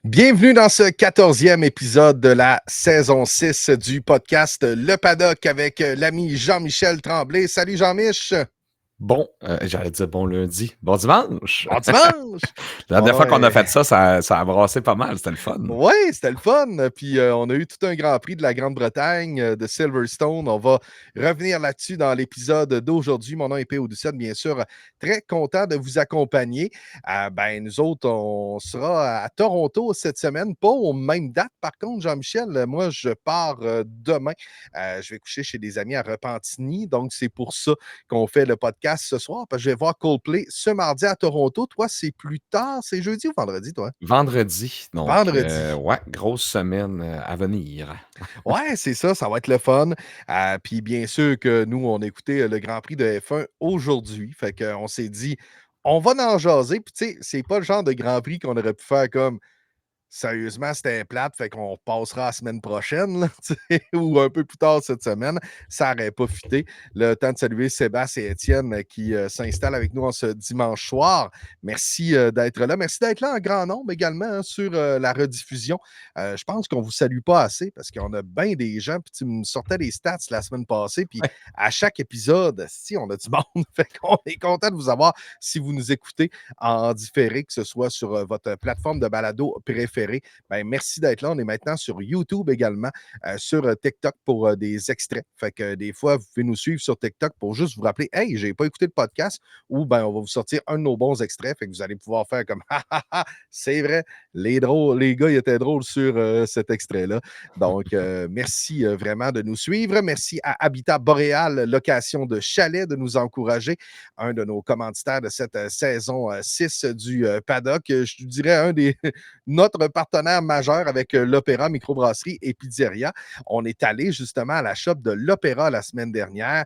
Bienvenue dans ce 14e épisode de la saison 6 du podcast Le Paddock avec l'ami Jean-Michel Tremblay. Salut Jean-Mich! J'allais dire bon lundi. Bon dimanche! Bon dimanche! La dernière fois qu'on a Ouais. fait ça, ça a brassé pas mal. C'était le fun. Oui, c'était le fun. Puis on a eu tout un grand prix de la Grande-Bretagne, de Silverstone. On va revenir là-dessus dans l'épisode d'aujourd'hui. Mon nom est P.O. Doucette, bien sûr. Très content de vous accompagner. Nous autres, on sera à Toronto cette semaine, pas aux mêmes dates. Par contre, Jean-Michel, moi, je pars demain. Je vais coucher chez des amis à Repentigny. Donc, c'est pour ça qu'on fait le podcast ce soir, parce que je vais voir Coldplay ce mardi à Toronto. Toi, c'est plus tard, c'est jeudi ou vendredi, toi? Vendredi, donc, Vendredi. ouais, grosse semaine à venir. Ouais, c'est ça va être le fun. Puis bien sûr que nous, on a écouté le Grand Prix de F1 aujourd'hui. Fait qu'on s'est dit, on va en jaser. Puis tu sais, c'est pas le genre de Grand Prix qu'on aurait pu faire comme sérieusement, c'était plate, fait qu'on passera la semaine prochaine, là, tu sais, ou un peu plus tard cette semaine. Ça n'aurait pas fité. Le temps de saluer Sébastien et Étienne qui s'installent avec nous en ce dimanche soir. Merci d'être là. Merci d'être là en grand nombre également hein, sur la rediffusion. Je pense qu'on ne vous salue pas assez parce qu'on a bien des gens. Puis tu me sortais les stats la semaine passée. Puis Ouais. à chaque épisode, si on a du monde, fait qu'on est content de vous avoir si vous nous écoutez en différé, que ce soit sur votre plateforme de balado préférée. Merci d'être là. On est maintenant sur YouTube également, sur TikTok pour des extraits. Fait que des fois, vous pouvez nous suivre sur TikTok pour juste vous rappeler Hey, j'ai pas écouté le podcast ou on va vous sortir un de nos bons extraits. Fait que vous allez pouvoir faire comme c'est vrai, les gars, ils étaient drôles sur cet extrait-là. Donc, merci vraiment de nous suivre. Merci à Habitat Boréal, location de chalet, de nous encourager. Un de nos commanditaires de cette saison 6 du paddock. Je dirais un des notre partenaire majeur avec l'Opéra Microbrasserie et Pizzeria. On est allé justement à la shop de l'Opéra la semaine dernière.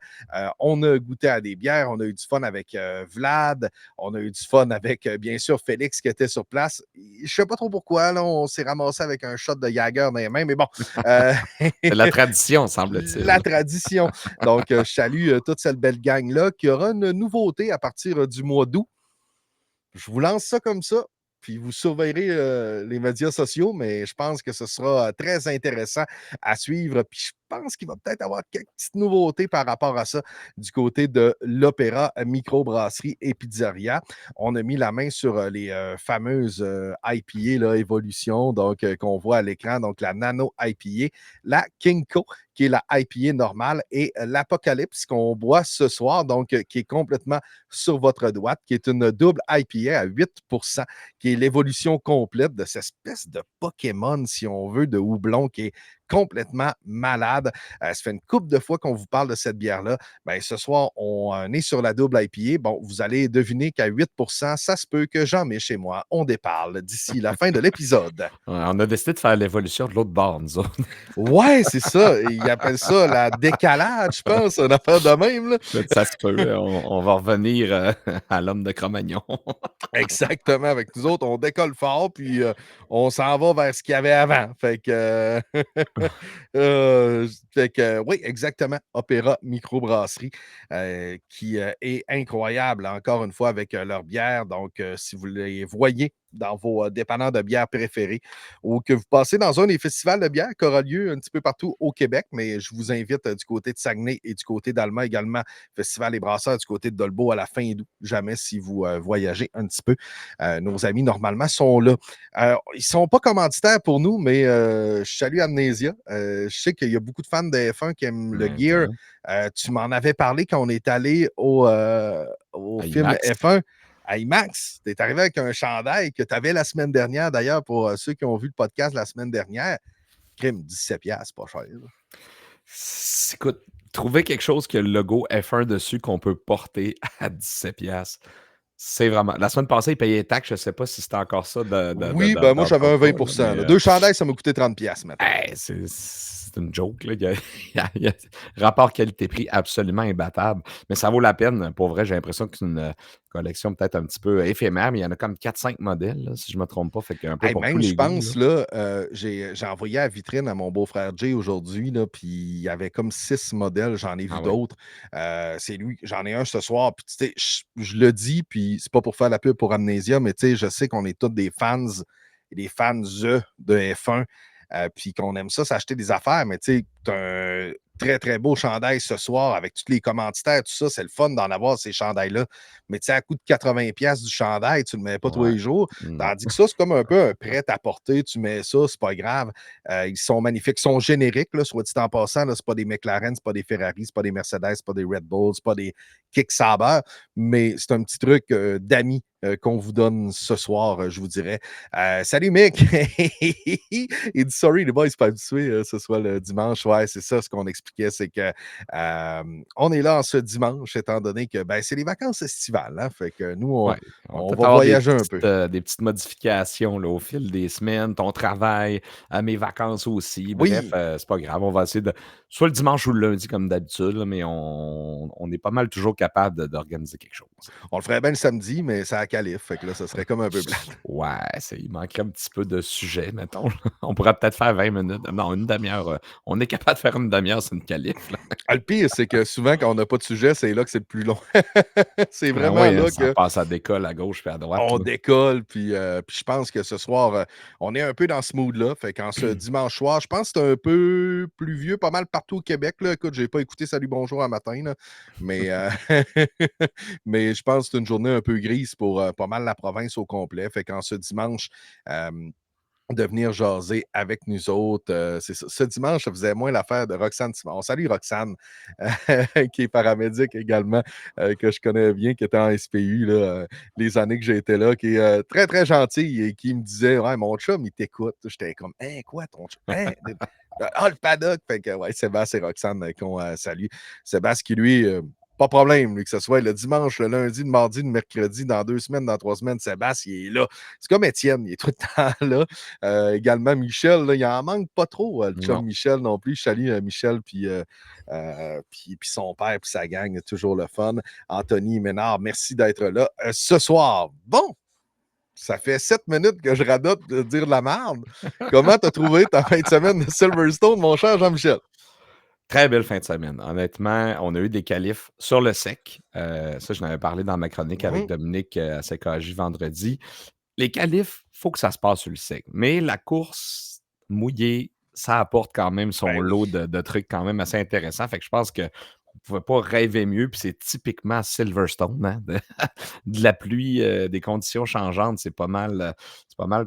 On a goûté à des bières, on a eu du fun avec Vlad, on a eu du fun avec, bien sûr, Félix qui était sur place. Je ne sais pas trop pourquoi, là, on s'est ramassé avec un shot de Jagger dans les mains, mais bon, euh, C'est la tradition, la semble-t-il. tradition. Donc, je salue toute cette belle gang-là qui aura une nouveauté à partir du mois d'août. Je vous lance ça comme ça, puis vous surveillerez les médias sociaux, mais je pense que ce sera très intéressant à suivre. Puis je pense qu'il va peut-être avoir quelques petites nouveautés par rapport à ça du côté de l'Opéra Microbrasserie et Pizzeria. On a mis la main sur les fameuses IPA là, Evolution, donc qu'on voit à l'écran, donc la Nano IPA, la Kinko, qui est la IPA normale, et l'Apocalypse qu'on boit ce soir, donc qui est complètement sur votre droite, qui est une double IPA à 8%, qui est l'évolution complète de cette espèce de Pokémon, si on veut, de houblon qui est complètement malade. Ça fait une couple de fois qu'on vous parle de cette bière-là. Ce soir, on est sur la double IPA. Bon, vous allez deviner qu'à 8%, ça se peut que Jean-Michel chez moi, on déparle d'ici la fin de l'épisode. Ouais, on a décidé de faire l'évolution de l'autre bord, nous autres. Ouais, c'est ça. Ils appellent ça la décalade, je pense, une affaire de même. Là. Ça se peut. On va revenir à l'homme de Cro-Magnon. Exactement. Avec nous autres, on décolle fort, puis on s'en va vers ce qu'il y avait avant. Fait que, oui, exactement. Opéra Microbrasserie, qui est incroyable, encore une fois, avec leur bière. Donc, si vous les voyez dans vos dépanneurs de bière préférés ou que vous passez dans un des festivals de bière qui aura lieu un petit peu partout au Québec, mais je vous invite du côté de Saguenay et du côté d'Alma également, Festival des Brasseurs du côté de Dolbeau à la fin d'août, jamais si vous voyagez un petit peu. Nos amis, normalement, sont là. Ils ne sont pas commanditaires pour nous, mais je salue Amnesia. Je sais qu'il y a beaucoup de fans de F1 qui aiment le gear. Tu m'en avais parlé quand on est allé au Hey, film Max, F1 à IMAX. Tu es arrivé avec un chandail que tu avais la semaine dernière, d'ailleurs, pour ceux qui ont vu le podcast la semaine dernière. Crime, 17$, c'est pas cher. Là. écoute, trouver quelque chose qui a le logo F1 dessus qu'on peut porter à 17$. C'est vraiment. La semaine passée, ils payaient les taxes. Je ne sais pas si c'était encore ça Oui, moi dans j'avais ton un cas, 20%. Là. Deux chandails, ça m'a coûté 30$, mettons. hey, c'est une joke. Là. Il y a rapport qualité-prix absolument imbattable. Mais ça vaut la peine. Pour vrai, j'ai l'impression que c'est une collection peut-être un petit peu éphémère, mais il y en a comme 4-5 modèles, là, si je ne me trompe pas. Fait qu'un peu Hey, pour tous même, je les goûts. Là. pense, là, j'ai envoyé à vitrine à mon beau-frère Jay aujourd'hui, là, puis il y avait comme 6 modèles, j'en ai vu Ah oui. d'autres. C'est lui, j'en ai un ce soir, puis tu sais, je le dis, puis c'est pas pour faire la pub pour Amnesia, mais tu sais, je sais qu'on est tous des fans des fans de F1, puis qu'on aime ça, s'acheter des affaires, mais tu sais, tu as un très, très beau chandail ce soir avec tous les commanditaires, tout ça, c'est le fun d'en avoir ces chandails-là. Mais tu sais, à coût de 80$ du chandail, tu ne le mets pas tous Ouais. les jours. Non. Tandis que ça, c'est comme un peu un prêt-à-porter. Tu mets ça, c'est pas grave. Ils sont magnifiques. Ils sont génériques, là, soit dit en passant. Là, c'est pas des McLaren, c'est pas des Ferrari, c'est pas des Mercedes, c'est pas des Red Bull, c'est pas des Kick Sauber. Mais c'est un petit truc d'amis qu'on vous donne ce soir, je vous dirais. Salut Mick! Il dit sorry, les boys, c'est pas habitué, ce soit le dimanche. Ouais, c'est ça ce qu'on expliquait, c'est que on est là en ce dimanche, étant donné que ben, c'est les vacances estivales. Hein, fait que nous, Ouais, on va on peut-être va avoir voyager un peu. des petites modifications là, au fil des semaines, ton travail, mes vacances aussi. Bref, Oui, c'est pas grave, on va essayer de soit le dimanche ou le lundi comme d'habitude, là, mais on est pas mal toujours capable d'organiser quelque chose. on le ferait bien le samedi, mais c'est à Calif. Fait que là, ça serait comme un peu plate. Ouais, il manquerait un petit peu de sujet, mettons. On pourrait peut-être faire 20 minutes. Non, une demi-heure. On est capable de faire une demi-heure, c'est une qualif. Là. Ah, le pire, c'est que souvent, quand on n'a pas de sujet, c'est là que c'est le plus long. C'est Ah vraiment oui, hein, là ça que passe à décolle à gauche puis à droite. on Là. décolle, puis je pense que ce soir, on est un peu dans ce mood-là. Fait qu'en ce dimanche soir, je pense que c'est un peu pluvieux, pas mal partout au Québec. Là. Écoute, j'ai pas écouté Salut Bonjour un matin, là, mais, mais je pense que c'est une journée un peu grise pour pas mal la province au complet. Fait qu'en ce dimanche, euh, de venir jaser avec nous autres. C'est ça. Ce dimanche, ça faisait moins l'affaire de Roxane Simon. Salut Roxane, qui est paramédic également, que je connais bien, qui était en SPU là, les années que j'étais là, qui est très, très gentil et qui me disait ouais, mon chum, il t'écoute. J'étais comme hein, quoi, ton chum? Hein? Ah, le paddock! Fait que ouais, Sébastien et Roxane qu'on salue. Sébastien qui lui. Pas de problème, lui, que ce soit le dimanche, le lundi, le mardi, le mercredi, dans 2 semaines, dans 3 semaines, Sébastien, il est là. C'est comme Étienne, il est tout le temps là. Également, Michel, là, il en manque pas trop, le chum Non. Michel non plus. Je salue Michel, puis son père, puis sa gang, toujours le fun. Anthony Ménard, merci d'être là ce soir. Bon, ça fait 7 minutes que je radote de dire de la merde. Comment t'as trouvé ta fin de semaine de Silverstone, mon cher Jean-Michel? Très belle fin de semaine. Honnêtement, on a eu des qualifs sur le sec. Ça, je n'avais parlé dans ma chronique avec Mhm. Dominique à CKJ vendredi. Les qualifs, il faut que ça se passe sur le sec. Mais la course mouillée, ça apporte quand même son Ben lot oui. de trucs quand même assez intéressants. Fait que je pense qu'on ne pouvait pas rêver mieux. Puis c'est typiquement Silverstone, hein, de la pluie, des conditions changeantes. C'est pas mal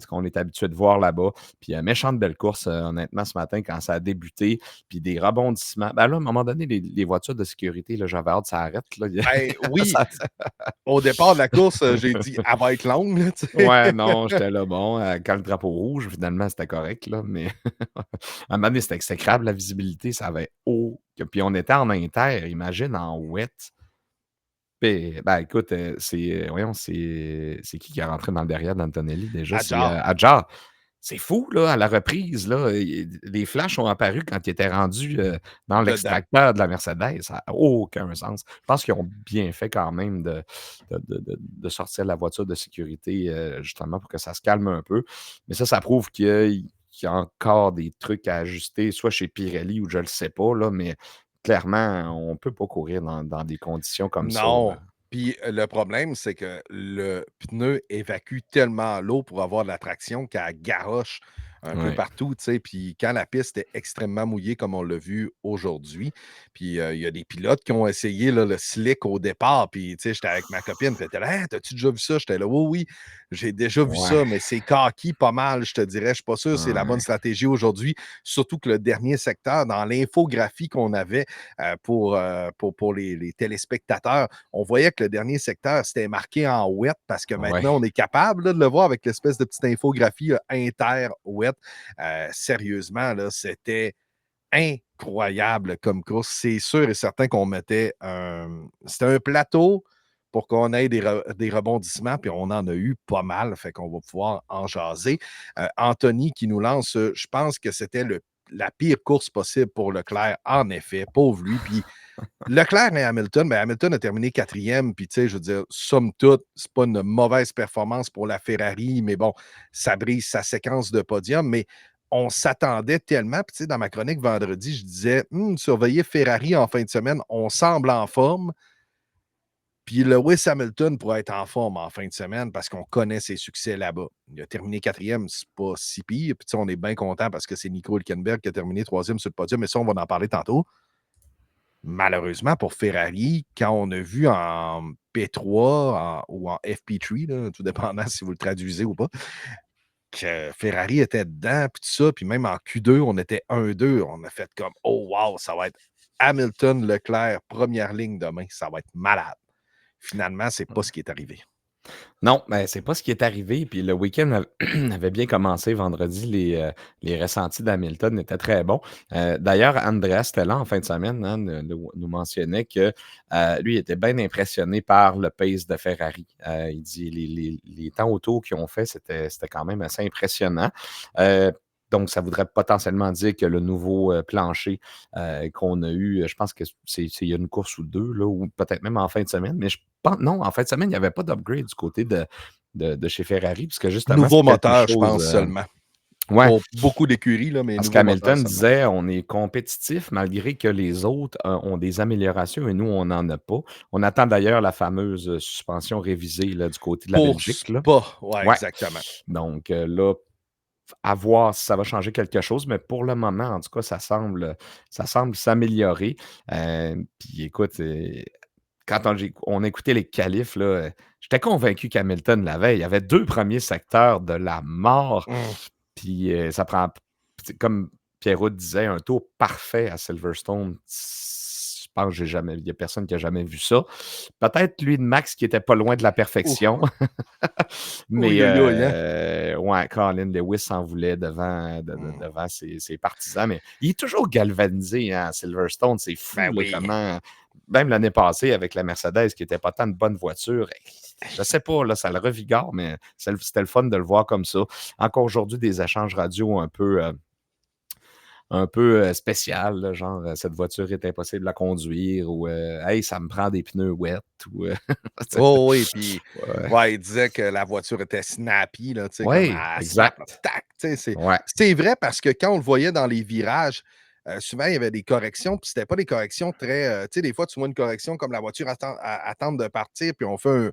ce qu'on est habitué de voir là-bas. Puis méchante belle course, honnêtement, ce matin, quand ça a débuté. Puis des rebondissements. Ben là, à un moment donné, les voitures de sécurité, là, j'avais hâte, ça arrête. Là. Ben oui, Ça- au départ de la course, j'ai dit, elle va être longue, là, tu sais. Ouais, non, j'étais là, bon, quand le drapeau rouge, finalement, c'était correct, là, mais à un moment donné, c'était exécrable, la visibilité, ça avait puis on était en inter, imagine, en wet. Puis, ben, écoute, voyons, c'est qui est rentré dans le derrière d'Antonelli déjà? C'est, Adjar. Hadjar. C'est fou, là, à la reprise, là, les flashs ont apparu quand il était rendu, dans Dedans. l'extracteur de la Mercedes. Ça n'a aucun sens. Je pense qu'ils ont bien fait quand même de sortir la voiture de sécurité, justement pour que ça se calme un peu. Mais ça prouve qu'il y a encore des trucs à ajuster, soit chez Pirelli ou je le sais pas, là, mais clairement, on ne peut pas courir dans des conditions comme ça, Non. Puis le problème, c'est que le pneu évacue tellement l'eau pour avoir de la traction qu'elle garoche un peu Ouais. partout, tu sais. Puis quand la piste est extrêmement mouillée, comme on l'a vu aujourd'hui, puis il y a des pilotes qui ont essayé là, le slick au départ. Puis, tu sais, j'étais avec ma copine, puis elle était là, «Hein, t'as-tu déjà vu ça? J'étais là, oui, oui, j'ai déjà vu Ouais. ça, mais c'est kaki pas mal, je te dirais. Je suis pas sûr que c'est la bonne Ouais. stratégie aujourd'hui, surtout que le dernier secteur, dans l'infographie qu'on avait pour les téléspectateurs, on voyait que le dernier secteur, c'était marqué en wet parce que Ouais. maintenant, on est capable là, de le voir avec l'espèce de petite infographie inter-wet. Sérieusement, là, c'était incroyable comme course. C'est sûr et certain qu'on mettait un. C'était un plateau pour qu'on ait des rebondissements, puis on en a eu pas mal, fait qu'on va pouvoir en jaser. Anthony qui nous lance, je pense que c'était la pire course possible pour Leclerc, en effet, pauvre lui. Puis Leclerc et Hamilton, ben Hamilton a terminé quatrième, puis tu sais, je veux dire, somme toute, c'est pas une mauvaise performance pour la Ferrari, mais bon, ça brise sa séquence de podium, mais on s'attendait tellement, puis tu sais, dans ma chronique vendredi, je disais, surveillez Ferrari en fin de semaine, on semble en forme, Puis Lewis Hamilton pourrait être en forme en fin de semaine parce qu'on connaît ses succès là-bas. Il a terminé 4e, c'est pas si pire. Puis on est bien content parce que c'est Nico Hülkenberg qui a terminé 3e sur le podium, mais ça, on va en parler tantôt. Malheureusement pour Ferrari, quand on a vu en P3 ou en FP3, là, tout dépendant si vous le traduisez ou pas, que Ferrari était dedans, puis tout ça, puis même en Q2, on était 1-2. On a fait comme, oh wow, ça va être Hamilton, Leclerc, première ligne demain, ça va être malade. Finalement, c'est pas ce qui est arrivé. Non, mais c'est pas ce qui est arrivé. Puis le week-end avait bien commencé vendredi. Les ressentis d'Hamilton étaient très bons. D'ailleurs, Andreas était là en fin de semaine, hein, nous mentionnait que lui était bien impressionné par le pace de Ferrari. Il dit les temps auto qu'ils ont fait, c'était quand même assez impressionnant. Donc, ça voudrait potentiellement dire que le nouveau plancher qu'on a eu, je pense que il y a une course ou deux, là, ou peut-être même en fin de semaine, mais je pense, non, en fin de semaine, il n'y avait pas d'upgrade du côté de chez Ferrari, puisque justement, Nouveau c'est quelque moteur, je chose. pense seulement. Ouais, Pour beaucoup d'écuries, là, mais parce nouveau moteur qu'Hamilton seulement. disait on est compétitif malgré que les autres ont des améliorations et nous, on n'en a pas. On attend d'ailleurs la fameuse suspension révisée là, du côté de la Pour Belgique. Là. Spa, ouais, Ouais. exactement. Donc là, à voir si ça va changer quelque chose, mais pour le moment, en tout cas, ça semble s'améliorer. Puis écoute, quand on écoutait les qualifs, là, j'étais convaincu qu'Hamilton l'avait. Il y avait 2 premiers secteurs de la mort. Hum. Puis ça prend, comme Pierrot disait, un tour parfait à Silverstone. Je pense que il n'y a personne qui a jamais vu ça. Peut-être lui de Max qui était pas loin de la Ouh. perfection. Mais Ouh, ouh, ouh, hein? ouais, Colin Lewis s'en voulait Hum. devant ses partisans. Mais il est toujours galvanisé, hein, à Silverstone. C'est Ben fou là, oui. comment. Même l'année passée, avec la Mercedes, qui n'était pas tant une bonne voiture, je sais pas, là, ça le revigore, mais c'était le fun de le voir comme ça. Encore aujourd'hui, des échanges radio un peu spécial, là, genre cette voiture est impossible à conduire ou hey, ça me prend des pneus wet ou Oh oui, puis ouais. ouais, il disait que la voiture était snappy, là, tu sais, comme Ouais, elle snap, là, exact. tac, tu sais, Ouais. c'est vrai parce que quand on le voyait dans les virages, souvent il y avait des corrections, puis c'était pas des corrections très, tu sais, des fois tu vois une correction comme la voiture attend de partir, puis on fait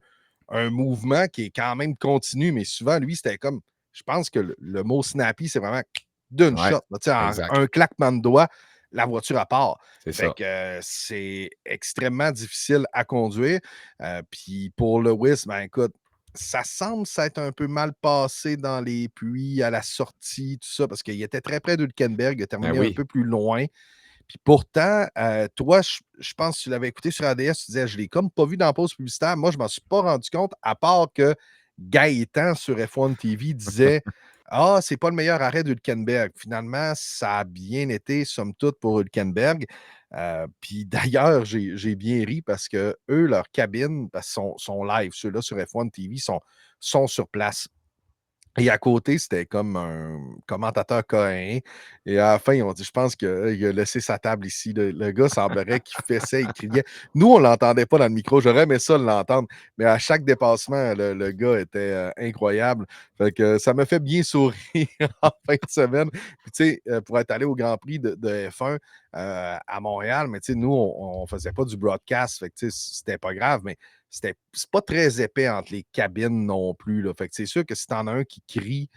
un mouvement qui est quand même continu, mais souvent lui, c'était comme, je pense que le mot snappy, c'est vraiment d'une Ouais, shot, là, tu sais, en exact. un claquement de doigts, la voiture à part. C'est Fait ça. que c'est extrêmement difficile à conduire. Puis pour Lewis, ben écoute, ça semble s'être un peu mal passé dans les puits à la sortie, tout ça, parce qu'il était très près d'Hülkenberg, il a Ben terminé un oui. peu plus loin. Puis pourtant, toi, je pense que tu l'avais écouté sur ADS, tu disais, je l'ai comme pas vu dans la pause publicitaire. Moi, je m'en suis pas rendu compte, à part que Gaëtan sur F1 TV disait ah, c'est pas le meilleur arrêt d'Hülkenberg. Finalement, ça a bien été, somme toute, pour Hülkenberg. Puis d'ailleurs, j'ai bien ri parce que eux, leur cabine, parce qu'ils sont live, ceux-là sur F1 TV sont sur place. Et à côté, c'était comme un commentateur coréen. Et à la fin, ils ont dit, je pense qu'il a laissé sa table ici. Le gars semblerait qu'il fessait, il criait. Nous, on ne l'entendait pas dans le micro. J'aurais aimé ça l'entendre. Mais à chaque dépassement, le gars était incroyable. Fait que ça me fait bien sourire en fin de semaine. Puis, tu sais, pour être allé au Grand Prix de F1 à Montréal, mais tu sais, nous, on ne faisait pas du broadcast. Fait que, tu sais, c'était pas grave. Mais c'est pas très épais entre les cabines non plus. Là. Fait que c'est sûr que si t'en as un qui crie,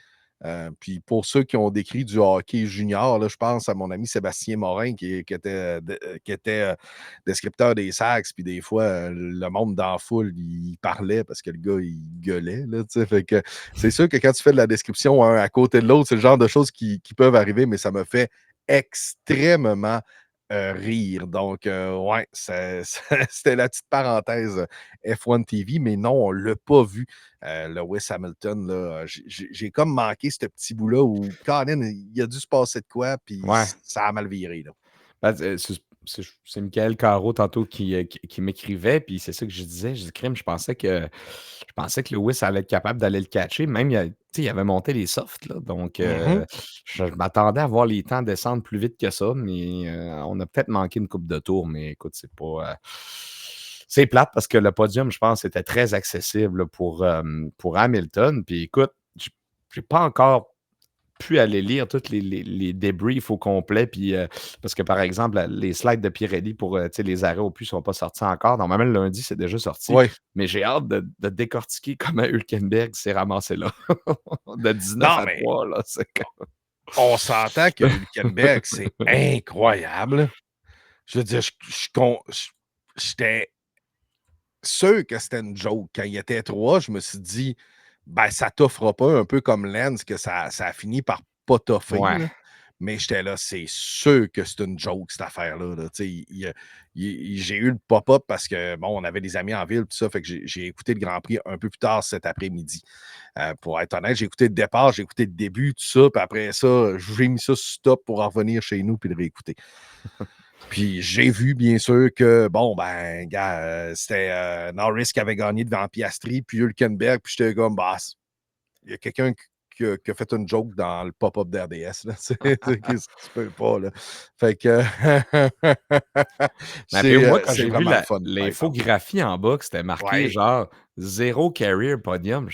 puis pour ceux qui ont décrit du hockey junior, là, je pense à mon ami Sébastien Morin qui était descripteur des Sags, puis des fois, le monde dans la foule, il parlait parce que le gars, il gueulait. Là, fait que c'est sûr que quand tu fais de la description un à côté de l'autre, c'est le genre de choses qui peuvent arriver, mais ça me fait extrêmement rire. Donc, ouais, c'était la petite parenthèse F1 TV, mais non, on ne l'a pas vu. Lewis Hamilton, là, j'ai comme manqué ce petit bout-là où, Colin, il a dû se passer de quoi, puis Ouais. ça a mal viré. Là. Ben, c'est Michael Caro tantôt qui m'écrivait, puis c'est ça que je disais. Je dis, crime, je pensais que Lewis allait être capable d'aller le catcher. Même, il avait monté les softs, là, donc Mhm. je m'attendais à voir les temps descendre plus vite que ça, mais on a peut-être manqué une coupe de tours, mais écoute, c'est pas. C'est plate parce que le podium, je pense, était très accessible là, pour Hamilton. Puis écoute, j'ai pas encore pu aller lire tous les débriefs au complet. Puis, parce que, par exemple, les slides de Pirelli pour les arrêts au puits ne sont pas sortis encore. Normalement, le lundi, c'est déjà sorti. Oui. Mais j'ai hâte de décortiquer comment Hülkenberg s'est ramassé là. De 19 Non, à mais 3, là. C'est on s'entend que Hülkenberg, c'est incroyable. Je veux dire, j'étais sûr que c'était une joke. Quand il était 3, je me suis dit, ben, ça t'offre pas, un peu comme Lance, que ça a fini par pas toffer, ouais. là. Mais j'étais là, c'est sûr que c'est une joke, cette affaire-là. Là. J'ai eu le pop-up parce que, bon, on avait des amis en ville, tout ça, fait que j'ai écouté le Grand Prix un peu plus tard cet après-midi. Pour être honnête, j'ai écouté le départ, j'ai écouté le début, tout ça, puis après ça, j'ai mis ça sur stop pour en revenir chez nous puis le réécouter. Puis j'ai vu, bien sûr, que, bon, ben, gars, c'était Norris qui avait gagné devant Piastri, puis Hülkenberg, puis j'étais comme, bah, il y a quelqu'un qui a fait une joke dans le pop-up d'RDS. Qu'est-ce que tu peux pas, là? Fait que Mais après, moi, quand c'est j'ai vu vraiment le fun, par exemple. l'infographie en bas, que c'était marqué Ouais, genre 0 career podium,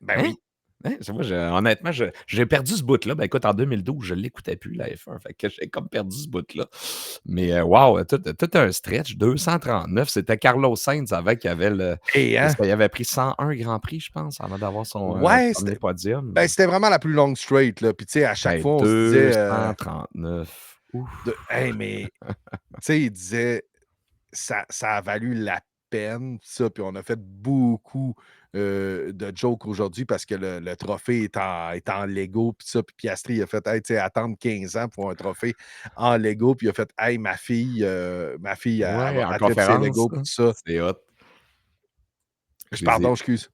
ben hein? oui. Hein? C'est moi, honnêtement, j'ai perdu ce bout-là. Ben écoute, en 2012, je ne l'écoutais plus, la F1. Fait que j'ai comme perdu ce bout-là. Mais wow, tout un stretch, 239. C'était Carlos Sainz avant qu'il avait Et parce hein? qu'il avait pris 101 Grand Prix, je pense, avant d'avoir son Ouais, premier podium. ben, c'était vraiment la plus longue straight, là. Puis, tu sais, à chaque Hey, fois, on se disait, 239. Ouf. hey, mais, tu sais, il disait, ça a valu la peine, ça. Puis on a fait beaucoup de jokes aujourd'hui parce que le trophée est en Lego. Puis ça, puis Piastri il a fait, hey, tu sais, attendre 15 ans pour un trophée en Lego. Puis il a fait, hey, ma fille, Ouais, en elle tripe ses conférence, Lego. Puis là, tout ça. c'est hot. Je les Pardon, ai excuse.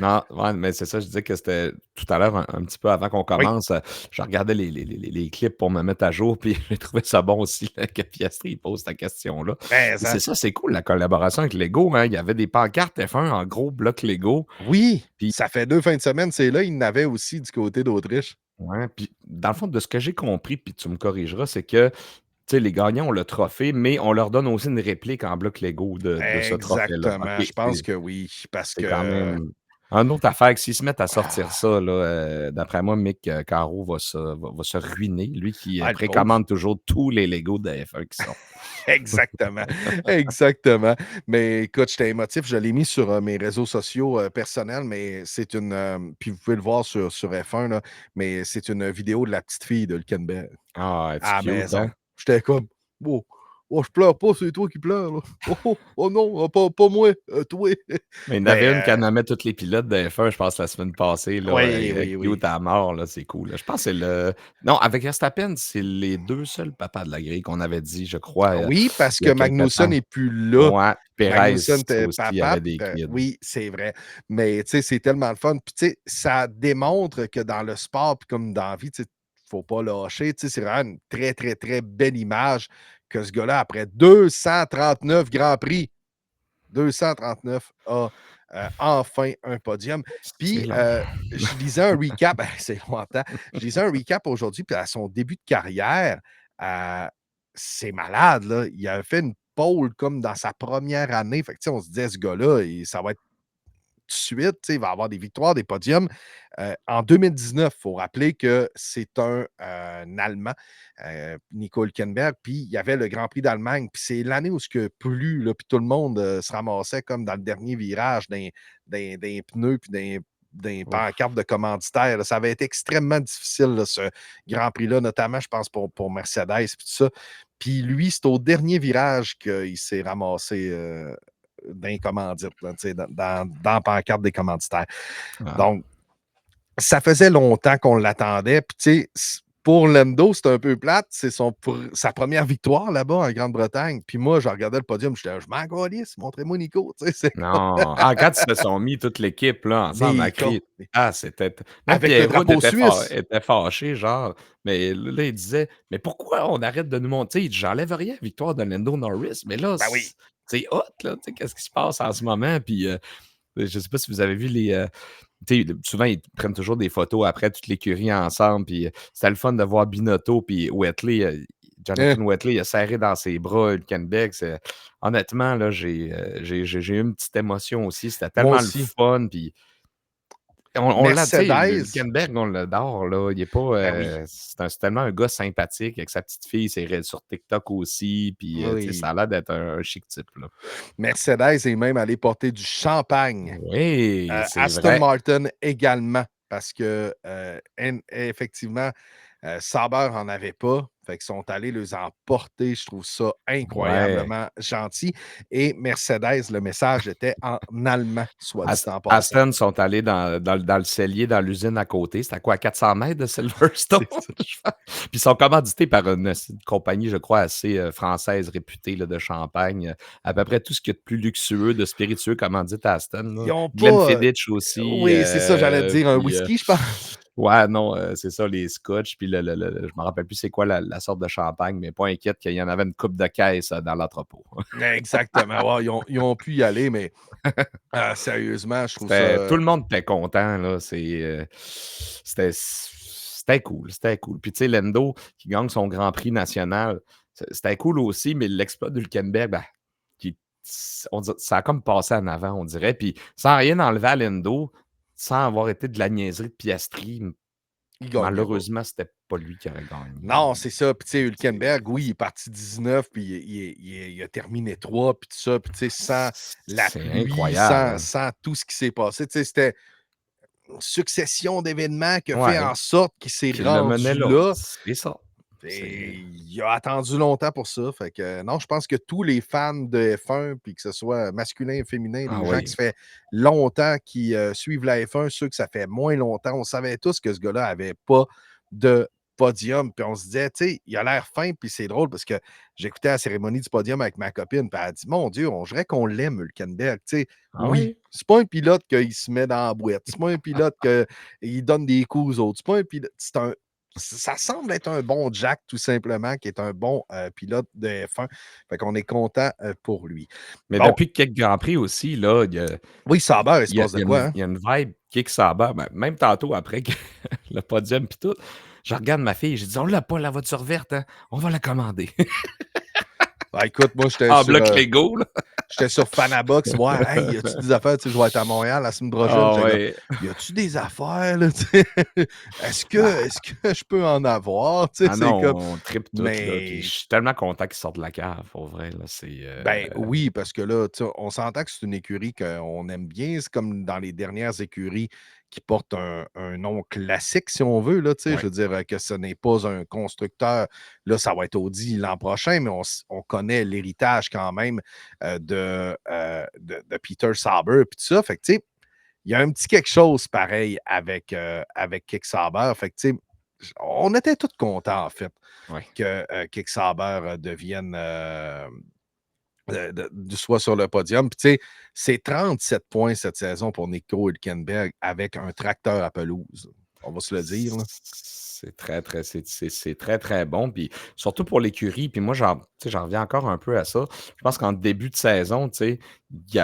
Non, ouais, mais c'est ça, je disais que c'était tout à l'heure, un petit peu avant qu'on Oui, commence, je regardais les clips pour me mettre à jour, puis j'ai trouvé ça bon aussi là, que Piastri il pose cette question-là. mais, Et hein. c'est ça, c'est cool la collaboration avec Lego, hein. Il y avait des pancartes F1 en gros bloc Lego, Oui, puis ça fait 2 fins de semaine, c'est là, il n'avait aussi du côté d'Autriche. ouais, puis dans le fond, de ce que j'ai compris, puis tu me corrigeras, c'est que, tu sais, les gagnants ont le trophée, mais on leur donne aussi une réplique en bloc Lego de ce trophée-là. Exactement, OK, je pense que oui, parce c'est quand que même une autre affaire que s'ils se mettent à sortir ah, ça, là, d'après moi, Mick Caro va se ruiner. Lui qui, le pauvre. précommande toujours tous les Legos de F1 qui sortent. Exactement, exactement. Mais écoute, j'étais émotif, je l'ai mis sur, mes réseaux sociaux, personnels, mais c'est une, puis vous pouvez le voir sur F1 là, mais c'est une vidéo de la petite fille de Hülkenberg Ah, es-tu à la cute, maison. hein? J'étais comme: «Oh, oh je pleure pas, c'est toi qui pleures là. Oh, oh, oh non, pas moi, toi». Mais il y en avait une qui Mais, en nommait tous les pilotes de F1, je pense, la semaine passée, là, oui, oui, oui. cute à mort, là, c'est cool, là. Je pense que c'est le non, avec Verstappen, c'est les 2 seuls papas de la grille qu'on avait dit, je crois, Oui, parce il y que a quelque Magnussen temps. n'est plus là. Ouais, Perez Magnussen était aussi, il y papa, avait des kids. oui, c'est vrai. Mais tu sais, c'est tellement le fun. Puis tu sais, ça démontre que dans le sport, puis comme dans la vie, tu sais, faut pas lâcher. Tu sais, c'est vraiment une très, très, très belle image que ce gars-là, après 239 Grands Prix, 239 a enfin un podium. C'est Puis long. je lisais un recap, c'est longtemps, je lisais un recap aujourd'hui, puis à son début de carrière, euh, c'est malade, là. Il a fait une pole comme dans sa première année. Fait que, tu sais, on se disait, ce gars-là, ça va être de suite, tu sais, il va avoir des victoires, des podiums. En 2019, il faut rappeler que c'est un Allemand, Nico Hülkenberg, puis il y avait le Grand Prix d'Allemagne, puis c'est l'année où ce que plus, là, puis tout le monde se ramassait comme dans le dernier virage d'un pneu, puis d'un Ouf. pancarte de commanditaire. Là. Ça avait été extrêmement difficile, là, ce Grand Prix-là, notamment, je pense, pour Mercedes, puis tout ça. Puis lui, c'est au dernier virage qu'il s'est ramassé d'un commandite, là, dans la pancarte des commanditaires. Ah. Donc, ça faisait longtemps qu'on l'attendait. Puis, tu sais, pour Lando, c'est un peu plate. C'est sa première victoire là-bas en Grande-Bretagne. Puis moi, je regardais le podium, je m'en calisse, montrez-moi Nico. Tu sais, Non. Ah, quand ils se sont mis toute l'équipe là, ensemble à Nico. crier. Ah, c'était même Avec le Pierrot drapeau suisse. était fâché, genre, mais là, il disait: «Mais pourquoi on arrête de nous montrer?» Il dit: «J'enlève rien à la victoire de Lando Norris, mais là, Ben oui. c'est hot, là, tu sais, qu'est-ce qui se passe en ce moment?» Puis, je sais pas si vous avez vu tu sais, souvent, ils prennent toujours des photos après toute l'écurie ensemble, puis c'était le fun de voir Binotto puis Wettley, Hein, Jonathan Wettley, il a serré dans ses bras Hülkenberg. Honnêtement, là, j'ai eu une petite émotion aussi. C'était moi tellement le aussi. fun, puis On l'a, tu sais, Mercedes, Hülkenberg, on l'adore, là. Il est pas, ben oui, c'est tellement un gars sympathique avec sa petite fille, c'est sur TikTok aussi, puis, tu sais, ça oui. a l'air d'être un chic type, là. Mercedes est même allé porter du champagne. Oui, c'est Aston vrai. Martin également, parce que, effectivement, Sauber en avait pas. Fait qu'ils sont allés les emporter. Je trouve ça Ouais. incroyablement gentil. Et Mercedes, le message était en allemand, soit dit en passant. Aston sont allés dans le cellier, dans l'usine à côté. C'était à quoi, à 400 mètres de Silverstone? C'est ça. Je pense. Puis ils sont commandités par une compagnie, je crois, assez française, réputée là, de champagne. À peu près tout ce qu'il y a de plus luxueux, de spiritueux, commandite à Aston. Ils Là. ont pas, Glenfiddich aussi. oui, c'est ça, j'allais te dire, un Puis, whisky, je pense. ouais, non, c'est ça, les scotch. Puis je me rappelle plus c'est quoi la sorte de champagne, mais pas inquiète qu'il y en avait une coupe de caisse dans l'entrepôt. Exactement. Ouais, ils ont pu y aller, mais sérieusement, je trouve Tout ça. le monde était content, là. C'était cool, c'était cool. Puis, tu sais, Lando qui gagne son Grand Prix national, c'était cool aussi, mais l'exploit d'Hülkenberg, ben, qui, ça a comme passé en avant, on dirait. Puis, sans rien enlever à Lando, sans avoir été de la niaiserie de Piastri, Il gagnait pas. malheureusement, c'était pas lui qui aurait gagné. Non, c'est ça. Puis, tu sais, C'est Hülkenberg, oui, il est parti 19, puis il a terminé 3, puis tout ça. Puis, tu sais, sans la c'est pluie, incroyable, sans, hein. sans tout ce qui s'est passé, tu sais, c'était une succession d'événements qui a fait Ouais, en sorte qu'il s'est qui le menait rendu là. là. C'est ça. Et C'est il a attendu longtemps pour ça. Fait que non, je pense que tous les fans de F1, puis que ce soit masculin ou féminin, ah les gens qui oui. se fait longtemps qui suivent la F1, ceux que ça fait moins longtemps, on savait tous que ce gars-là avait pas de podium. Puis on se disait, tu sais, il a l'air fin, puis c'est drôle parce que j'écoutais la cérémonie du podium avec ma copine, puis elle a dit, mon Dieu, on dirait qu'on l'aime, Hülkenberg. Tu sais, Ah oui, oui? c'est pas un pilote qu'il se met dans la boîte. C'est pas un pilote qu'il donne des coups aux autres. C'est pas un pilote. Ça semble être un bon Jack, tout simplement, qui est un bon pilote de F1. Fait qu'on est content pour lui. Mais Bon, depuis quelques Grands Prix aussi, là, oui, Sauber, il se il y a passe il de y a quoi, une hein? il y a une vibe kick Saber, ben, même tantôt après que le podium puis tout, je regarde ma fille, j'ai dit: «On l'a pas la voiture verte, hein? On va la commander». Ben, écoute, moi, En bloc Lego, là. j'étais sur Fanabox. Ouais, hey, y a-tu des affaires? Tu sais, je vais être à Montréal la semaine prochaine. Ah J'étais comme, ouais. y a-tu des affaires, là? Tu sais? Est-ce que je peux en avoir? Tu sais, Ah c'est non, comme, on trippe toutes, là, puis je mais suis tellement content qu'ils sortent de la cave, pour vrai, là, ben oui, parce que là, tu sais, on s'entend que c'est une écurie qu'on aime bien. C'est comme dans les dernières écuries qui portent un nom classique, si on veut. Là, tu sais, je ouais, veux dire que ce n'est pas un constructeur. Là, ça va être Audi l'an prochain, mais on connaît l'héritage quand même de Peter Sauber puis tout ça. Fait que, tu sais, il y a un petit quelque chose pareil avec Kick Sauber. Fait que, tu sais, on était tous contents, en fait, ouais. que Kick Sauber devienne soit sur le podium. Puis, tu sais, c'est 37 points cette saison pour Nico Hülkenberg avec un tracteur à pelouse. On va se le dire, là. C'est très, très c'est très, très bon, puis surtout pour l'écurie, puis moi, tu sais, j'en reviens encore un peu à ça. Je pense qu'en début de saison, tu sais, il y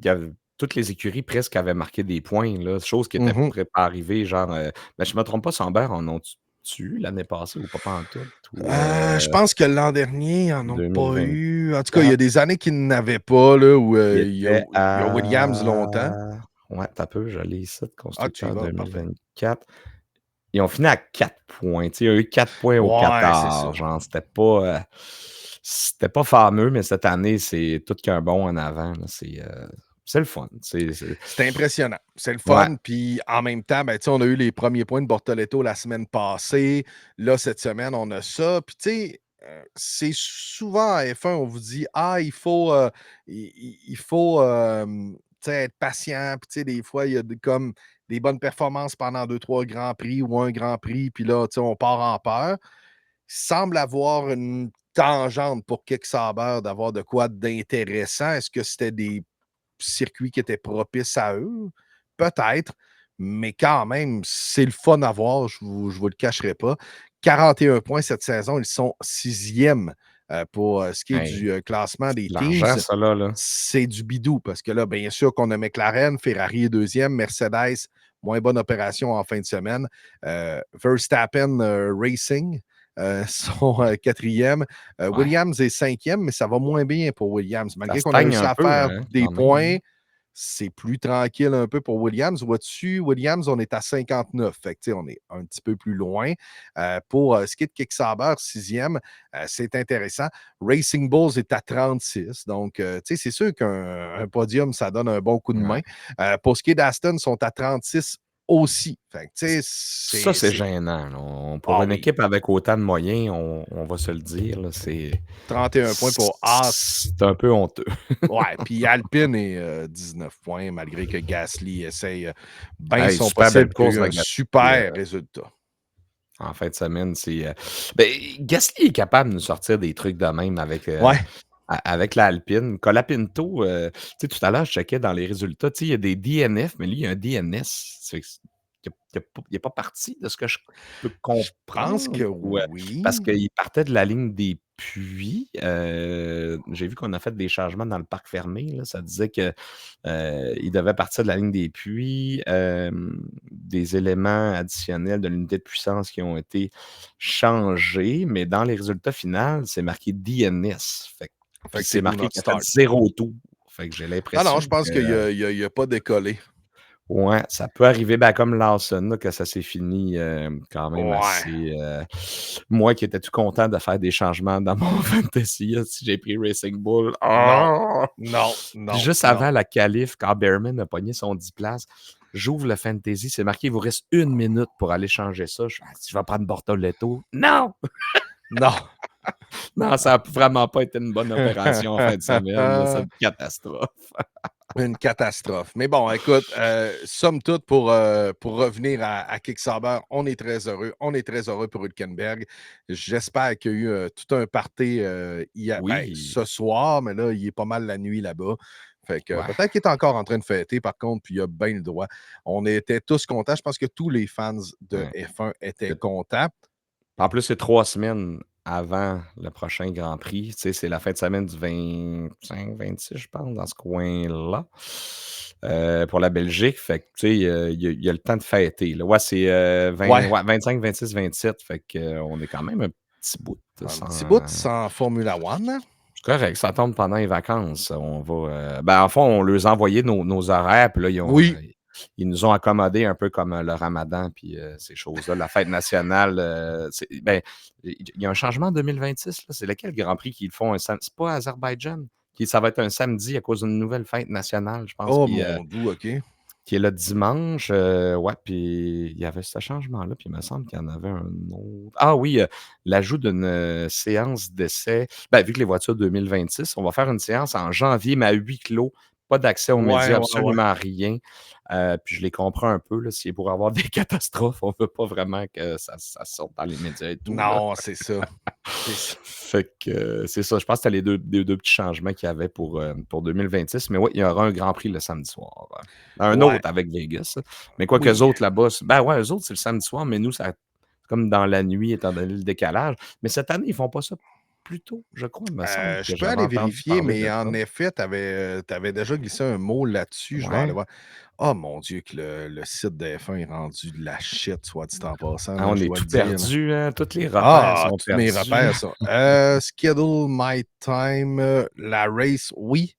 avait toutes les écuries presque avaient marqué des points, là, chose qui était Mhm. près pas arrivée, genre, ben, je me trompe pas, Sauber en ont-tu eu l'année passée ou pas pantoute ou Je pense que l'an dernier, ils n'en ont pas eu. En tout cas, il y a 2024? des années qu'ils n'avaient pas, là, où Il il y a, était il y a Williams longtemps. ouais, tu peu, je l'ai ici, Ah, tu y constructeur vas, parfait. 2024. Ils ont fini à 4 points. Tu sais, il y a eu 4 points au Ouais, c'est Qatar. ça. Genre, c'était pas fameux, mais cette année, c'est tout qu'un bond en avant. Là. C'est le fun. C'est impressionnant. C'est le Ouais, fun. Puis en même temps, ben, tu sais, on a eu les premiers points de Bortoletto la semaine passée. Là, cette semaine, on a ça. Puis tu sais, c'est souvent à F1, on vous dit, ah, il faut tu sais, être patient. Puis tu sais, des fois, il y a comme des bonnes performances pendant deux, trois grands prix ou un grand prix. Puis là, tu sais, on part en peur. Semble avoir une tangente pour Kick Sauber d'avoir de quoi d'intéressant. Est-ce que c'était des circuits qui étaient propices à eux? Peut-être, mais quand même, c'est le fun à voir, je vous le cacherai pas. 41 points cette saison, ils sont sixième pour ce qui est hey, du classement c'est des de teams. l'argent, ça, là. C'est du bidou parce que là, bien sûr qu'on a McLaren, Ferrari est deuxième, Mercedes, moins bonne opération en fin de semaine. Verstappen Racing sont quatrième. Ouais. Williams est cinquième, mais ça va moins bien pour Williams. Ça Malgré qu'on a stagne réussi un à peu, faire hein, des quand même, points, hein. c'est plus tranquille un peu pour Williams. Vois-tu, Williams, on est à 59. Fait que, on est un petit peu plus loin. Pour ce qui est de Kick-Sauber, 6e, c'est intéressant. Racing Bulls est à 36. Donc, c'est sûr qu'un podium, ça donne un bon coup de main. Ouais. Pour ce qui est d'Aston, ils sont à 36 aussi. Fait que, Ça, c'est gênant. Là. Pour Ah une oui, équipe avec autant de moyens, on va se le dire, là, 31 points pour Haas. c'est un peu honteux. Ouais, puis Alpine est 19 points, malgré que Gasly essaye bien Hey, son super belle possible qu'il y a course eu de un Gasly super résultat. en fin de semaine. Ben, Gasly est capable de nous sortir des trucs de même Ouais, avec la Alpine. Colapinto, tu sais, tout à l'heure, je checkais dans les résultats, tu sais, il y a des DNF, mais lui, il y a un DNS. Ça fait que il est pas parti de ce que je peux je pense comprendre que parce oui. qu'il partait de la ligne des puits. J'ai vu qu'on a fait des changements dans le parc fermé, là. Ça disait que, il devait partir de la ligne des puits, des éléments additionnels de l'unité de puissance qui ont été changés, mais dans les résultats finals, c'est marqué DNS. Puis Fait que c'est c'est do marqué not qu'il a fait start. 0 tour. Fait que j'ai Non, non, je l'impression pense que qu'il a pas décollé. ouais, ça peut arriver, ben, comme Lawson, là, que ça s'est fini, quand même Ouais. assez, moi qui étais tout content de faire des changements dans mon fantasy, là, si j'ai pris Racing Bull. Non, Ah! non, Puis non, juste non. avant la qualif, quand Behrman a pogné son 10 places, j'ouvre le fantasy, c'est marqué: «Il vous reste 1 minute pour aller changer ça». Je fais: «Ah, je vais prendre Bortoleto». Non! Non. Non, ça a vraiment pas été une bonne opération en fin de semaine, là, c'est une catastrophe. Une catastrophe. Mais bon, écoute, somme toute, pour revenir à Kick-Sauber, on est très heureux. On est très heureux pour Hülkenberg. J'espère qu'il y a eu tout un party hier, ben, Oui, ce soir, mais là, il est pas mal la nuit là-bas. Fait que ouais, peut-être qu'il est encore en train de fêter, par contre, puis il a bien le droit. On était tous contents. Je pense que tous les fans de ouais. F1 étaient contents. En plus, c'est 3 semaines avant le prochain Grand Prix. Tu sais, c'est la fin de semaine du 25-26, je pense, dans ce coin-là, pour la Belgique. Fait que, tu sais, il y a le temps de fêter, là. Ouais, c'est, Ouais, 25-26-27. Fait que, on est quand même un petit bout un petit bout sans sans Formula One. c'est correct, ça tombe pendant les vacances. On va, ben, en fond, on leur a envoyé nos horaires, puis là, Oui. ils nous ont accommodés un peu comme le ramadan, puis ces choses-là. La fête nationale, ben, il y a un changement en 2026, là. C'est lequel Grand Prix qu'ils font? C'est pas Azerbaïdjan? Ça va être un samedi à cause d'une nouvelle fête nationale, je pense, Oh mon doux, OK. qui est le dimanche. Ouais, puis il y avait ce changement-là, puis il me semble qu'il y en avait un autre. Ah oui, l'ajout d'une séance d'essai. Ben, vu que les voitures 2026, on va faire une séance en janvier, mais à huis clos. Pas d'accès aux Ouais, médias, ouais, ouais. absolument rien. Puis je les comprends un peu, là, c'est pour avoir des catastrophes. On veut pas vraiment que ça sorte dans les médias et tout, là. Non, c'est ça. C'est ça. Fait que c'est ça. Je pense que c'était les deux petits changements qu'il y avait pour 2026. Mais oui, il y aura un Grand Prix le samedi soir. Un Ouais, autre avec Vegas. Mais quoi oui. qu'eux autres là-bas, ben ouais, eux autres, c'est le samedi soir, mais nous, ça comme dans la nuit, étant donné le décalage. Mais cette année, ils font pas ça plus tôt, je crois. Il me semble Je que peux j'avais aller entendu vérifier, parler mais de ça. en effet, tu avais déjà glissé un mot là-dessus. Je vais aller Ouais. voir. Oh mon Dieu, que le site de F1 est rendu de la shit, soit dit en passant, Ah, là, on je est dois le tout dire, là. perdu, hein? Tous les repères Ah, sont tous mes perdus. repères sont. Schedule my time. La race, oui,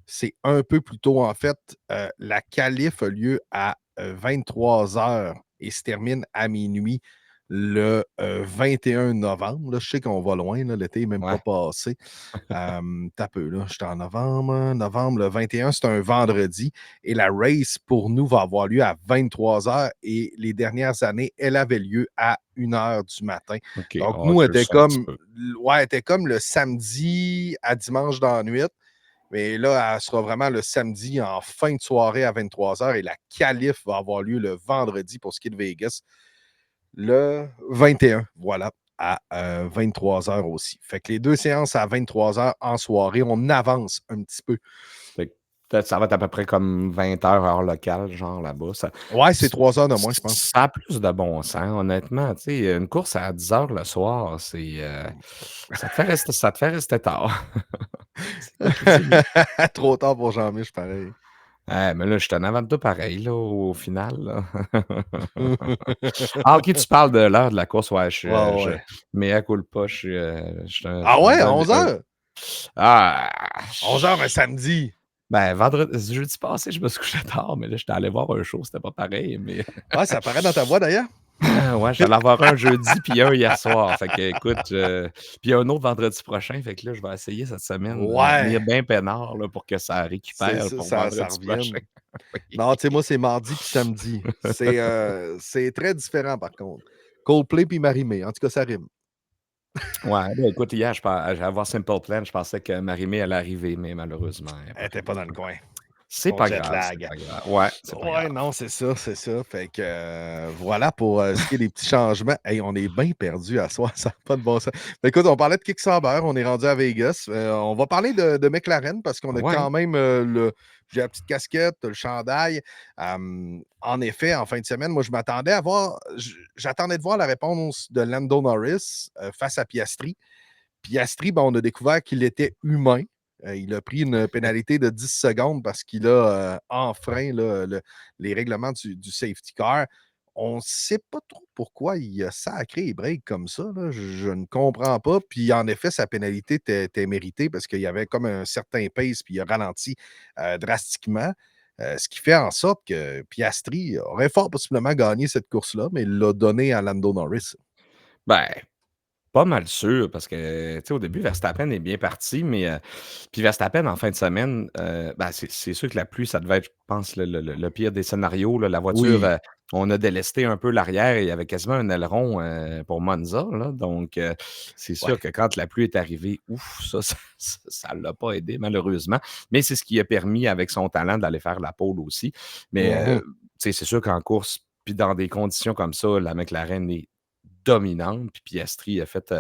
c'est un peu plus tôt. En fait, la qualif a lieu à 23 heures et se termine à minuit le 21 novembre. Là, je sais qu'on va loin, là, l'été n'est même pas Ouais. passé. T'as peu, là. J'étais en novembre. Novembre, le 21, c'est un vendredi. Et la race, pour nous, va avoir lieu à 23 heures. Et les dernières années, elle avait lieu à 1 heure du matin. OK, Donc, on nous, recule ça un petit peu. ouais, était comme le samedi à dimanche dans la nuit. Mais là, elle sera vraiment le samedi en fin de soirée à 23 heures. Et la qualif va avoir lieu le vendredi pour ce qui est de Vegas. Le 21, voilà, à 23 heures aussi. Fait que les deux séances à 23 heures en soirée, on avance un petit peu. Fait que peut-être ça va être à peu près comme 20 heures heure locale, genre là-bas. Ouais, c'est C 3 heures de moins, je pense. ça a plus de bon sens, honnêtement. Tu sais, une course à 10 heures le soir, ça te fait rester tard. C'est quoi qu'il dit? Trop tard pour Jean-Mich, pareil. Mais là, je suis en avant de toi pareil, là, au final, là. Ah, OK, tu parles de l'heure de la course. Ouais, Ouais, ouais. mea culpa, je Ah suis ouais, rendu à 11 heures? ah! 11 heures un samedi. Ben, jeudi passé, je me suis couché tard, mais là, j'étais allé voir un show, c'était pas pareil, mais Ouais, ça apparaît dans ta voix d'ailleurs. ouais, j'allais en voir un jeudi puis un hier soir. Fait que écoute, puis un autre vendredi prochain. Fait que là, je vais essayer cette semaine de me tenir Ouais, bien peinard là, pour que ça c'est récupère ça, pour ça vendredi prochain. revienne. Oui. Non, tu sais, moi, c'est mardi puis samedi. C'est très différent, par contre. Coldplay puis Marie-Mé. En tout cas, ça rime. Ouais, ben, écoute, hier, j'allais voir Simple Plan, je pensais que Marie-Mé allait arriver, mais malheureusement, elle n'est pas Elle était pas arrivée. dans le coin. C'est Son pas jet grave, c'est lag. pas grave. Ouais, c'est pas Ouais, grave. non, c'est ça, c'est ça. Fait que voilà pour ce qui est des petits changements. Hey, on est bien perdu à soi, ça n'a pas de bon sens. Fait, écoute, on parlait de Kicksauber, on est rendu à Vegas. On va parler de McLaren parce qu'on a Ouais. quand même j'ai la petite casquette, le chandail. En effet, en fin de semaine, moi, je m'attendais à voir, j'attendais de voir la réponse de Lando Norris face à Piastri. Piastri, ben, on a découvert qu'il était humain. Il a pris une pénalité de 10 secondes parce qu'il a enfreint là, les règlements du safety car. On ne sait pas trop pourquoi il a sacré les breaks comme ça. Là. Je ne comprends pas. Puis en effet, sa pénalité était méritée parce qu'il y avait comme un certain pace, puis il a ralenti drastiquement. Ce qui fait en sorte que Piastri aurait fort possiblement gagné cette course-là, mais il l'a donné à Lando Norris. Ben, pas mal sûr parce que, tu sais, au début, Verstappen est bien parti, mais puis Verstappen, en fin de semaine, ben, c'est sûr que la pluie, ça devait être, je pense, le pire des scénarios, là. La voiture, Oui, on a délesté un peu l'arrière et il y avait quasiment un aileron, pour Monza, là. Donc c'est sûr ouais. que quand la pluie est arrivée, ouf, ça l'a pas aidé malheureusement. Mais c'est ce qui a permis, avec son talent, d'aller faire la pole aussi. Mais Mhm. tu sais, c'est sûr qu'en course, puis dans des conditions comme ça, la McLaren est dominante. Puis Piastri a fait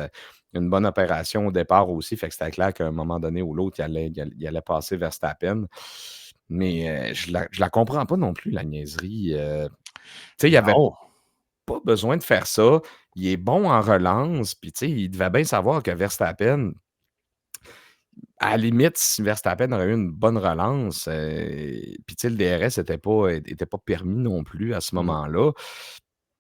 une bonne opération au départ aussi. Fait que c'était clair qu'à un moment donné ou l'autre, il allait passer Verstappen. Mais je la comprends pas non plus, la niaiserie. Tu sais, il avait Non. pas besoin de faire ça. Il est bon en relance. Puis, tu sais, il devait bien savoir que Verstappen, à la limite, si Verstappen aurait eu une bonne relance, puis, tu sais, le DRS était pas permis non plus à ce Non. moment-là.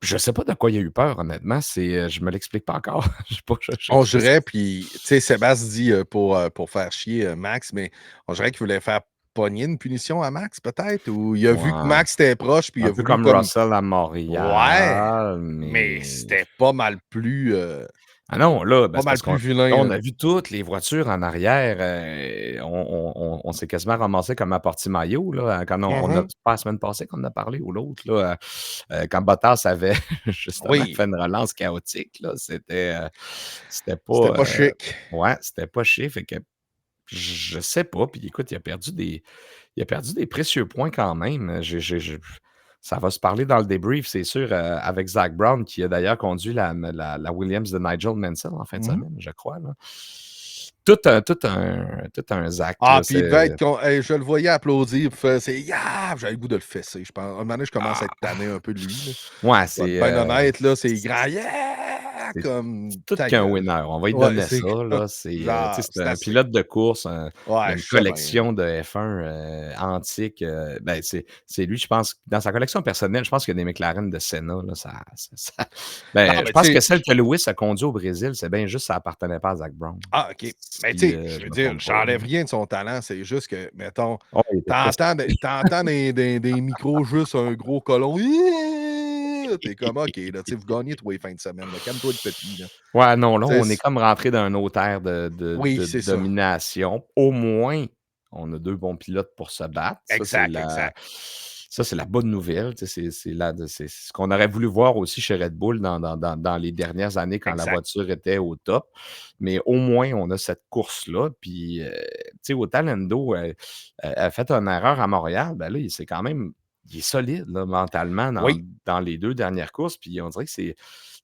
Je sais pas de quoi il a eu peur, honnêtement. Je me l'explique pas encore. Je sais pas, On je sais jurait, puis, tu sais, Sébastien dit pour faire chier Max, mais on dirait qu'il voulait faire pogner une punition à Max, peut-être, ou il a vu que ouais, Max était proche, puis il un a peu voulu comme comme. Russell à Ouais, Montréal, mais mais c'était pas mal plus, ah non, là, ben, pas c'est mal parce plus qu'on là, vilain, on là. a vu toutes les voitures en arrière, on s'est quasiment ramassé comme à Portimao, là, quand on a Mhm. c'est pas la semaine passée qu'on en a parlé ou l'autre, là, quand Bottas avait justement Oui, fait une relance chaotique, là, c'était c'était pas, pas chic. ouais, c'était pas chic, fait que je sais pas, puis écoute, il a perdu des précieux points quand même. Ça va se parler dans le débrief, c'est sûr, avec Zach Brown, qui a d'ailleurs conduit la Williams de Nigel Mansell en fin de Mhm. semaine, je crois, là. Tout un Zach, Ah, là, puis il devait c'est être. Hey, je le voyais applaudir, puis faire, c'est. Yeah! J'avais le goût de le fesser, je pense. À un moment donné, je commence à ah, être tanné un peu de lui, là. ouais, Pour être c'est, bien honnête, là, c'est grand. Yeah! c'est Comme tout ta qu'un gueule. winner, on va lui Ouais, donner c'est ça, comme. là. Tu Genre, sais, c'est c'est un assez. pilote de course, il a Ouais, une je sais bien. collection de F1, antique, ben, c'est lui, je pense, dans sa collection personnelle, je pense qu'il y a des McLaren de Senna, là, Non, ben, je mais tu pense que sais. celle que Lewis a conduit au Brésil, c'est bien juste ça appartenait pas à Zach Brown, Ah, OK. Mais tu si, sais, je je veux me dire, trompe pas, là. j'enlève rien de son talent, c'est juste que, mettons, Oh, il était très t'entends des micros juste un gros colon. Yeah! T'es comme, OK, là, tu sais, vous gagnez tous les fins de semaine, là, calme-toi le petit, là. Ouais, non, là, Tu sais, on est comme rentré dans une autre ère oui, de c'est ça. domination. Au moins, on a 2 bons pilotes pour se battre. Ça, c'est Exact, la exact. ça, c'est la bonne nouvelle. Tu sais, c'est ce qu'on aurait voulu voir aussi chez Red Bull dans les dernières années quand la Exact. voiture était au top. Mais au moins, on a cette course-là. Puis, tu sais, autant Lando, a fait une erreur à Montréal, ben là, il est solide, là, mentalement Oui, dans les 2 dernières courses. Puis on dirait que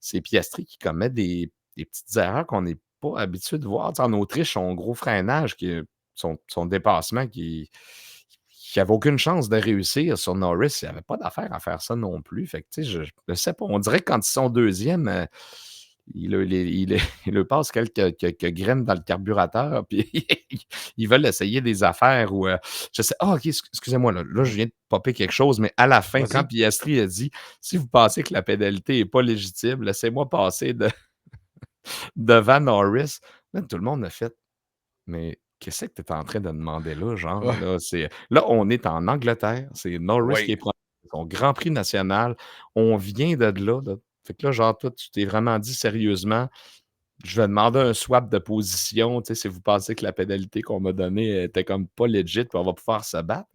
c'est Piastri qui commet des petites erreurs qu'on n'est pas habitué de voir. Tu sais, en Autriche, son gros freinage, son dépassement qui avait aucune chance de réussir sur Norris, il n'y avait pas d'affaire à faire ça non plus. Fait que, tu sais, je ne sais pas. On dirait que quand ils sont deuxième, il leur passe quelques graines dans le carburateur, puis ils veulent essayer des affaires ou je sais. Ah, OK, excusez-moi, là, je viens de popper quelque chose, mais à la fin, quand vas-y. Piastri a dit si vous pensez que la pénalité n'est pas légitime, laissez-moi passer devant Norris. Là, tout le monde a fait mais qu'est-ce que tu es en train de demander là, genre, Ouais. là? Là, on est en Angleterre, c'est Norris qui Oui. est son Grand Prix national. On vient de là. Fait que là, genre, toi, tu t'es vraiment dit sérieusement, je vais demander un swap de position, tu sais, si vous pensez que la pénalité qu'on m'a donnée était comme pas legit, puis on va pouvoir se battre.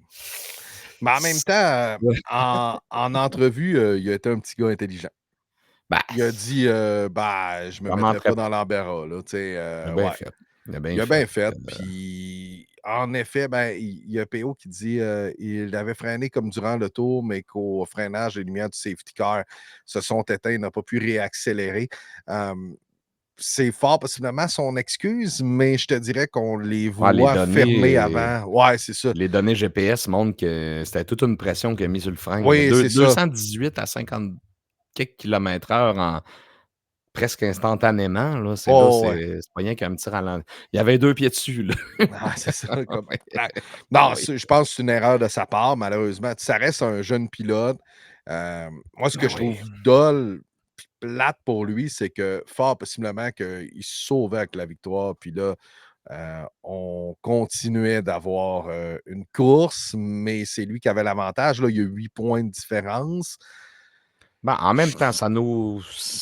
Mais en même C temps, ouais, en entrevue, il a été un petit gars intelligent. bah, Il a dit, «Bah, je me comment mettrai très pas dans l'embarras, là», tu sais, il a bien ouais. fait. Il a bien Il a fait. bien fait, puis en effet, ben, il y a PO qui dit, il avait freiné comme durant le tour, mais qu'au freinage, les lumières du safety car se sont éteintes, il n'a pas pu réaccélérer. C'est fort possiblement son excuse, mais je te dirais qu'on les Ah, voit fermer avant. Ouais, c'est ça. les données GPS montrent que c'était toute une pression qu'il a mis sur le frein, là. Oui, c'est ça. 218 à 50 quelques kilomètres-heure en presque instantanément, là, Oh, ouais. c'est pas rien qu'un petit ralenti. Il y avait 2 pieds dessus, là. Ah, c'est ça, comme Ouais. clac. Ah Non, oui. je pense que c'est une erreur de sa part, malheureusement. Ça reste un jeune pilote. Moi, ce que Ben je oui. trouve dole puis plate pour lui, c'est que fort possiblement qu'il se sauvait avec la victoire, puis là, on continuait d'avoir, une course, mais c'est lui qui avait l'avantage. Là, il y a 8 points de différence. Ben, en même temps,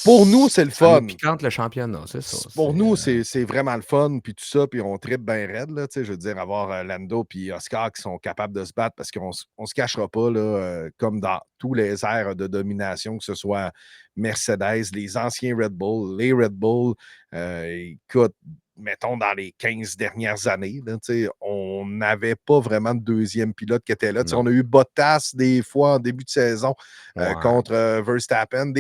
Pour nous, c'est le ça nous fun. piquante le championnat, c'est ça, Pour nous, c'est vraiment le fun, puis tout ça, puis on tripe bien raide, là, tu sais, je veux dire, avoir, Lando puis Oscar qui sont capables de se battre parce qu'on se cachera pas, là, comme dans tous les airs de domination, que ce soit Mercedes, les anciens Red Bull, les Red Bull, écoute, mettons dans les 15 dernières années, là, tu sais, on n'avait pas vraiment de deuxième pilote qui était là. Tu sais, non. on a eu Bottas des fois en début de saison, Ouais, contre, Verstappen,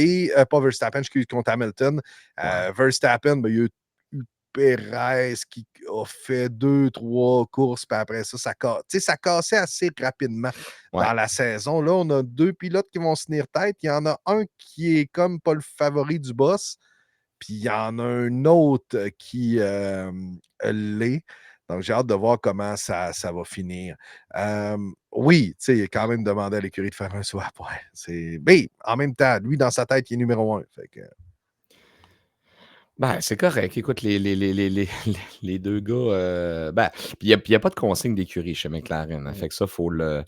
pas Verstappen, excuse, contre Hamilton. ouais, Verstappen, ben, il y a eu Perez qui a fait 2 3 courses, puis après ça, ça cassait assez rapidement ouais. dans la saison. Là, on a 2 pilotes qui vont se tenir tête. Il y en a un qui est comme pas le favori du boss, puis il y en a un autre qui l'est. Donc, j'ai hâte de voir comment ça va finir. Oui, tu sais, il a quand même demandé à l'écurie de faire un swap. Ouais, mais en même temps, lui, dans sa tête, il est numéro 1. Fait que, Ben, c'est correct. Écoute, les 2 gars, ben, puis il y a pas de consigne d'écurie chez McLaren, hein, mm, fait que ça, faut le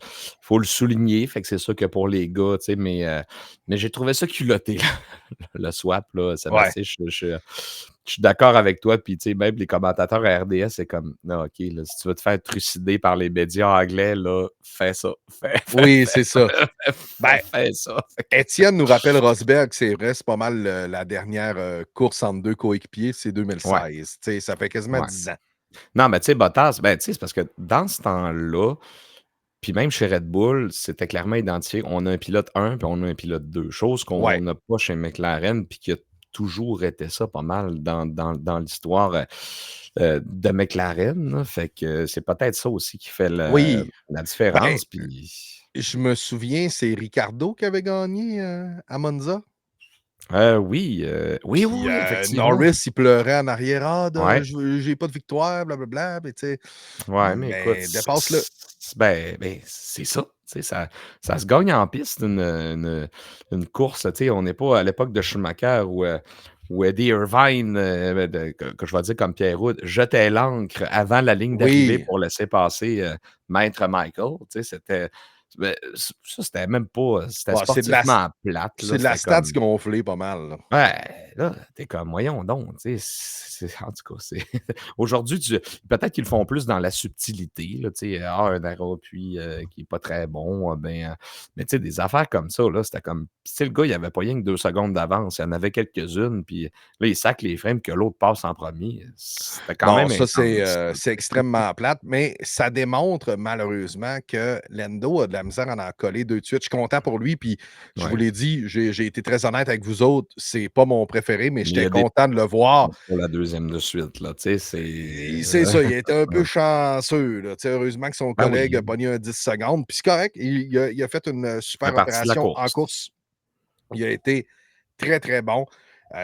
souligner. Fait que c'est sûr que pour les gars, tu sais, mais j'ai trouvé ça culotté, là, le swap, là, ouais. Sébastien. Je suis d'accord avec toi, puis tu sais, même les commentateurs à RDS, c'est comme: «Non, OK, là, si tu veux te faire trucider par les médias anglais, là, fais ça. Oui, c'est ça. Ben, Fais ça». Étienne nous rappelle Rosberg, c'est vrai, c'est pas mal, la dernière, course entre 2 coéquipiers, c'est Ouais, 2016. Tu sais, ça fait quasiment ouais. 10 ans. Non, mais tu sais, Bottas, ben, tu sais, c'est parce que dans ce temps-là, puis même chez Red Bull, c'était clairement identifié. On a un pilote 1 puis on a un pilote 2. Chose qu'on Ouais. n'a pas chez McLaren, puis qui a toujours été ça pas mal dans l'histoire, de McLaren, là. Fait que c'est peut-être ça aussi qui fait Oui. la Ben, différence, puis je me souviens, c'est Ricardo qui avait gagné, à Monza. oui, oui, oui, Puis, oui, effectivement. Norris, il pleurait en arrière: «Ah de Ouais. j'ai pas de victoire, blablabla», puis tu sais, Ouais, mais écoute, mais dépasse-le. ben, c'est ça, tu sais, ça se gagne en piste une course, tu sais, on n'est pas à l'époque de Schumacher où Eddie Irvine, que je vais dire comme Pierre-Roux, jetait l'ancre avant la ligne d'arrivée Oui. pour laisser passer, maître Michael, tu sais, ben, ça, c'était même pas, c'était Bah, sportivement plate, là, c'est de la c'était stats comme gonflée pas mal, là. ouais, là, tu comme: «Voyons donc», tu sais, en tout cas, c'est aujourd'hui, peut-être qu'ils le font plus dans la subtilité, là, tu sais, un aéropui, qui est pas très bon, mais tu sais, des affaires comme ça, là, c'était comme si le gars, il avait pas rien que 2 secondes d'avance, il y en avait quelques-unes, puis là, il sac les freins, que l'autre passe en premier. C'était quand Non, même ça, intense. c'est extrêmement plate, mais ça démontre malheureusement que Lando a de la misère à en coller 2 de suite. Je suis content pour lui, puis je vous Ouais, l'ai dit, j'ai été très honnête avec vous autres, c'est pas mon préféré, mais mais il y j'étais a des content de le voir. pour la deuxième de suite, là, tu sais, C'est ça, il a été un peu chanceux, là. Tu sais, heureusement que son ben collègue a oui, pogné un 10 secondes, puis c'est correct, il a fait une, ça fait super partie de la opération en course. course. Il a été très, très bon.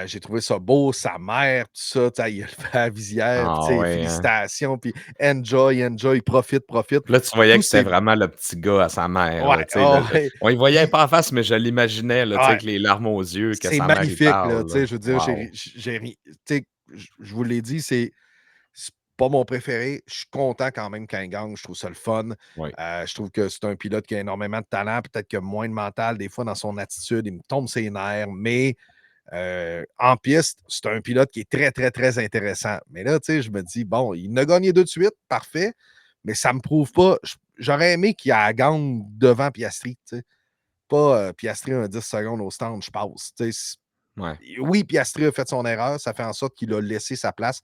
J'ai trouvé ça beau, sa mère, tout ça, tu sais, il a levé la visière, puis tu Ah sais, ouais, hein? félicitations, puis enjoy, enjoy, profite, profite. Puis là, tu voyais Tous que c'était ces vraiment le petit gars à sa mère, Ouais, là, tu sais, oh, ouais, on y voyait puis pas en face, mais je l'imaginais, là, tu sais, ouais, avec les larmes aux yeux, que c'est sa mère, y magnifique, là, parle, tu là. sais, je veux dire, Wow! j'ai ri tu sais, je vous l'ai dit, c'est pas mon préféré. Je suis content quand même qu'il gagne. Je trouve ça le fun. Oui. Je trouve que c'est un pilote qui a énormément de talent, peut-être qu'il a moins de mental des fois dans son attitude. Il me tombe ses nerfs, mais en piste, c'est un pilote qui est très, très, très intéressant. Mais là, tu sais, je me dis, bon, il a gagné 2 de suite, parfait, mais ça ne me prouve pas. J'aurais aimé qu'il a gagne devant Piastri, tu sais. Pas Piastri un 10 secondes au stand, je passe. Tu sais, Ouais. oui, Piastri a fait son erreur, ça fait en sorte qu'il a laissé sa place,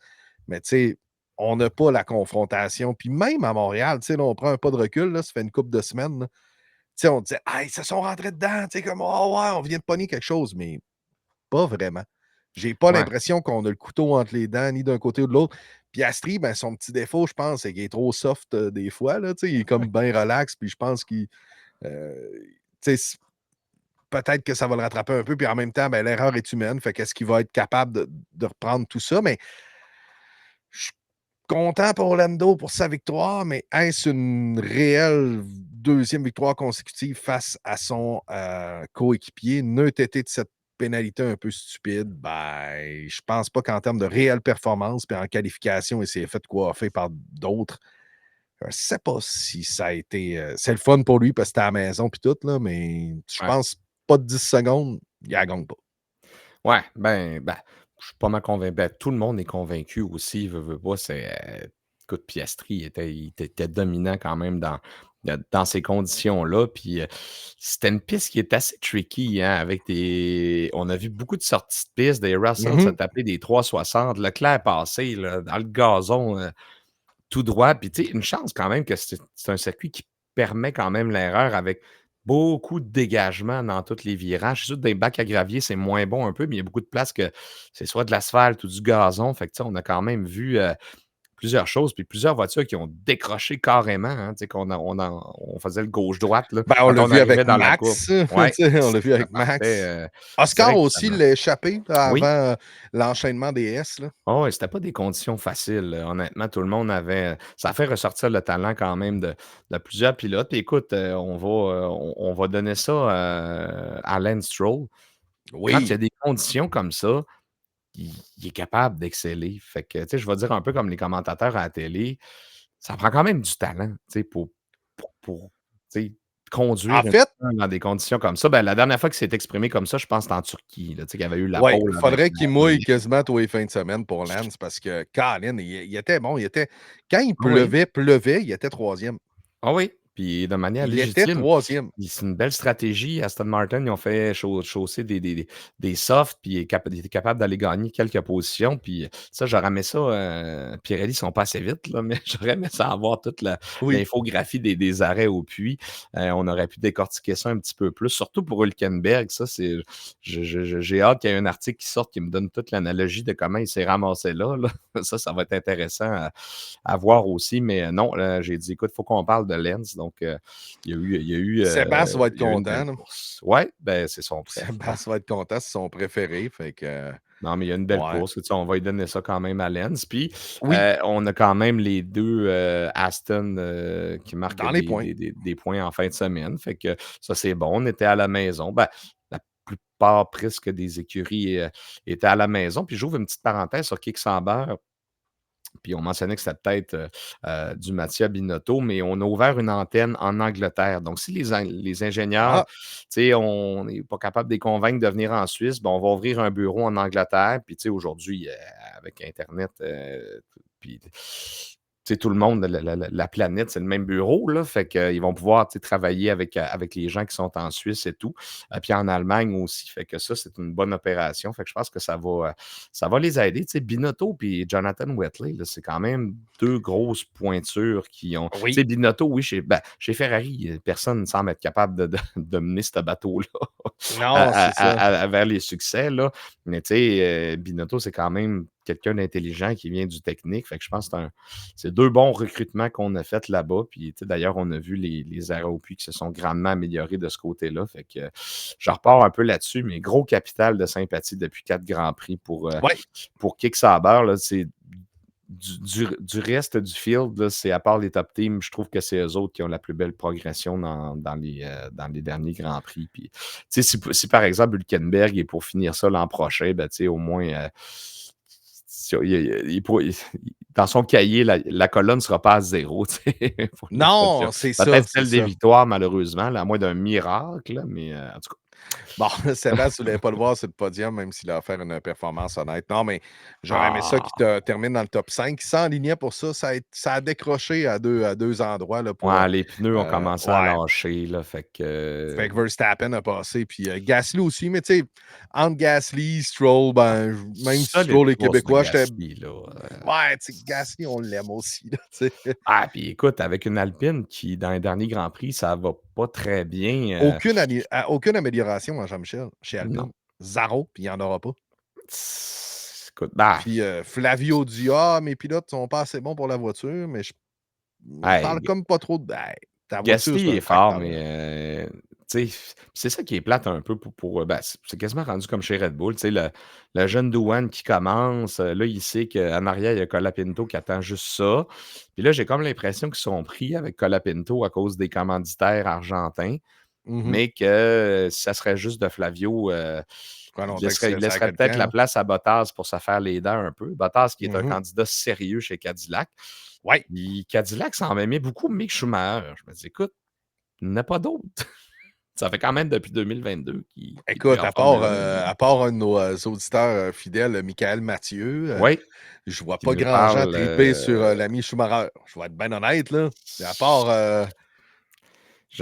mais tu sais, on n'a pas la confrontation. Puis même à Montréal, tu sais, là, on prend un pas de recul, là, ça fait une couple de semaines. Là. Tu sais, on disait, ah, ils se sont rentrés dedans, tu sais, comme, oh ouais, on vient de pogner quelque chose, mais pas vraiment. J'ai pas Ouais. l'impression qu'on a le couteau entre les dents, ni d'un côté ou de l'autre. Piastri, ben, son petit défaut, je pense, c'est qu'il est trop soft des fois. Là, tu sais, il est comme bien relax, puis je pense qu'il. euh, tu sais, peut-être que ça va le rattraper un peu, puis en même temps, ben, l'erreur est humaine. Fait qu'est-ce qu'il va être capable de reprendre tout ça? Mais je suis content pour Orlando pour sa victoire, mais est-ce une réelle deuxième victoire consécutive face à son coéquipier? Neutre été de cette pénalité un peu stupide, ben, je pense pas qu'en termes de réelle performance, puis en qualification, il s'est fait coiffer par d'autres. Je ne sais pas si ça a été. C'est le fun pour lui parce que c'était à la maison puis tout, là, mais je Ouais. pense pas de 10 secondes, il la gagne pas. Ouais, ben, je suis pas mal convaincu. Ben, tout le monde est convaincu aussi, veut pas. Écoute, Piastri, il était dominant quand même dans ces conditions-là. Puis c'était une piste qui est assez tricky, hein, avec on a vu beaucoup de sorties de piste, des Russell se Mhm. taper des 360, Leclerc passé là, dans le gazon tout droit. Puis tu sais, une chance quand même que c'est un circuit qui permet quand même l'erreur avec beaucoup de dégagement dans tous les virages. C'est sûr que des bacs à gravier, c'est moins bon un peu, mais il y a beaucoup de place que c'est soit de l'asphalte ou du gazon. Fait que, tu sais, on a quand même vu plusieurs choses, puis plusieurs voitures qui ont décroché carrément, hein, tu sais, on faisait le gauche-droite, là, Ben, on quand l'a on vu arrivait avec dans la courbe. Max. Tu Ouais, sais, on l'a vu ça avec partait Max. Oscar aussi directement. l'a échappé là, avant Oui. l'enchaînement des S. Là. Oh ouais, c'était pas des conditions faciles, honnêtement, tout le monde avait ça a fait ressortir le talent quand même de plusieurs pilotes. Puis écoute, on va donner ça, à Lance Stroll. Quand il y a Oui. des conditions comme ça, il est capable d'exceller. Fait que, tu sais, je vais dire un peu comme les commentateurs à la télé, ça prend quand même du talent, tu sais, pour, tu sais, En conduire une fait, dans des conditions comme ça. Ben, la dernière fois qu'il s'est exprimé comme ça, je pense que c'était en Turquie, là, tu sais, qu'il y avait eu la ouais, pole il avant faudrait qu'il qu'il monte, là, mouille quasiment tous les fins de semaine pour Lance parce que Colin, il était bon. Quand il ah oui. pleuvait, il était troisième. Ah oui, puis de manière Il était légitime. troisième. Puis c'est une belle stratégie. Aston Martin, ils ont fait chausser des softs, puis il était capable d'aller gagner quelques positions. Puis ça, j'aurais aimé ça. Pirelli, ils sont pas assez vite, là, mais j'aurais aimé ça avoir toute Oui. l'infographie des arrêts au puits. On aurait pu décortiquer ça un petit peu plus, surtout pour Hülkenberg. Ça, j'ai hâte qu'il y ait un article qui sorte qui me donne toute l'analogie de comment il s'est ramassé là, là. Ça va être intéressant à voir aussi. Mais non, j'ai dit, écoute, il faut qu'on parle de Lens. Donc, Sébastien va être il y a eu une belle content. Là. course. Ouais, ben, c'est son. Sébastien va être content, c'est son préféré. Fait que, Non, mais il y a une belle ouais. course. Tu sais, on va lui donner ça quand même à Lens. Puis, Oui, on a quand même les deux Aston qui marquent dans les points. des points en fin de semaine. Fait que ça, c'est bon. On était à la maison. Ben, la plupart presque des écuries étaient à la maison. Puis, j'ouvre une petite parenthèse sur Kicksambeur. Puis on mentionnait que c'était peut-être du Mattia Binotto, mais on a ouvert une antenne en Angleterre. Donc, si les ingénieurs, Ah, tu sais, on n'est pas capable de les convaincre de venir en Suisse, ben, on va ouvrir un bureau en Angleterre. Puis, tu sais, aujourd'hui, avec Internet, puis, tu sais, tout le monde, la planète, c'est le même bureau, là. Fait qu'ils vont pouvoir, tu sais, travailler avec les gens qui sont en Suisse et tout. Puis en Allemagne aussi. Fait que ça, c'est une bonne opération. Fait que je pense que ça va les aider. Tu sais, Binotto et Jonathan Wetley, là, c'est quand même deux grosses pointures qui ont. Tu oui. sais, Binotto, oui, chez Ferrari, personne ne semble être capable de mener ce bateau-là Non, c'est ça. vers les succès. Là. Mais tu sais, Binotto, c'est quand même quelqu'un d'intelligent qui vient du technique. Fait que je pense que c'est deux bons recrutements qu'on a fait là-bas. Puis d'ailleurs, on a vu les arrêts au puits qui se sont grandement améliorés de ce côté-là. Fait que je repars un peu là-dessus, mais gros capital de sympathie depuis 4 Grands Prix Ouais. pour Kick Sauber. Là, c'est du reste du field, là, c'est à part les top teams, je trouve que c'est eux autres qui ont la plus belle progression dans les derniers Grands Prix. Puis, si par exemple Hülkenberg est pour finir ça l'an prochain, ben, au moins dans son cahier, la colonne ne sera pas à 0 pour le podium. Non, c'est ça, Peut-être c'est celle des ça. victoires, malheureusement, là, à moins d'un miracle, là, mais en tout cas. Bon, Sébastien, vous voulez pas le voir sur le podium, même s'il a offert une performance honnête. Non, mais j'aurais aimé ça qu'il Ah! termine dans le top 5. Il s'enlignait pour ça. Ça a décroché à deux endroits là, pour. Ouais, les pneus ont commencé à Ouais. lâcher, là, fait Fait que que Verstappen a passé, puis Gasly aussi. Mais tu sais, entre Gasly, Stroll, ben, même si solide Stroll est course de québécois, j'étais. Gasly, là, Ouais, tu sais, Gasly, on l'aime aussi. Là, tu sais. ah, puis écoute, avec une Alpine qui, dans les derniers Grands Prix, ça va pas très bien, Aucune amélioration, hein, Jean-Michel, chez non. Alpine. Zéro, puis il n'y en aura pas. Écoute, bah, Puis Flavio dit: «Ah, mes pilotes sont pas assez bons pour la voiture», mais il parle hey, comme pas trop de hey, ta voiture, c'est Gasly un est fort, tracteur. mais tu sais, c'est ça qui est plate un peu pour ben, c'est quasiment rendu comme chez Red Bull, tu sais, le jeune Douane qui commence, là, il sait qu'en arrière, il y a Colapinto qui attend juste ça. Puis là, j'ai comme l'impression qu'ils sont pris avec Colapinto à cause des commanditaires argentins, Mmh. mais que si ça serait juste de Flavio, Ça fera longtemps qu'il il serait sur la laisserait peut-être Qualifient, la là. place à Bottas pour se faire les dents un peu. Bottas qui est un Mmh. candidat sérieux chez Cadillac. Ouais. Puis Cadillac s'en aimait beaucoup Mick Schumacher. Je me dis: «Écoute, il n'y en a pas d'autres». Ça fait quand même depuis 2022 qu'il est plus Écoute, en à part, Formule 1, là. à part un de nos, auditeurs, fidèles, Michael Mathieu, Oui, je vois qui pas nous grand gens parle, triper sur, l'ami Schumacher. Je vais être bien honnête, là. je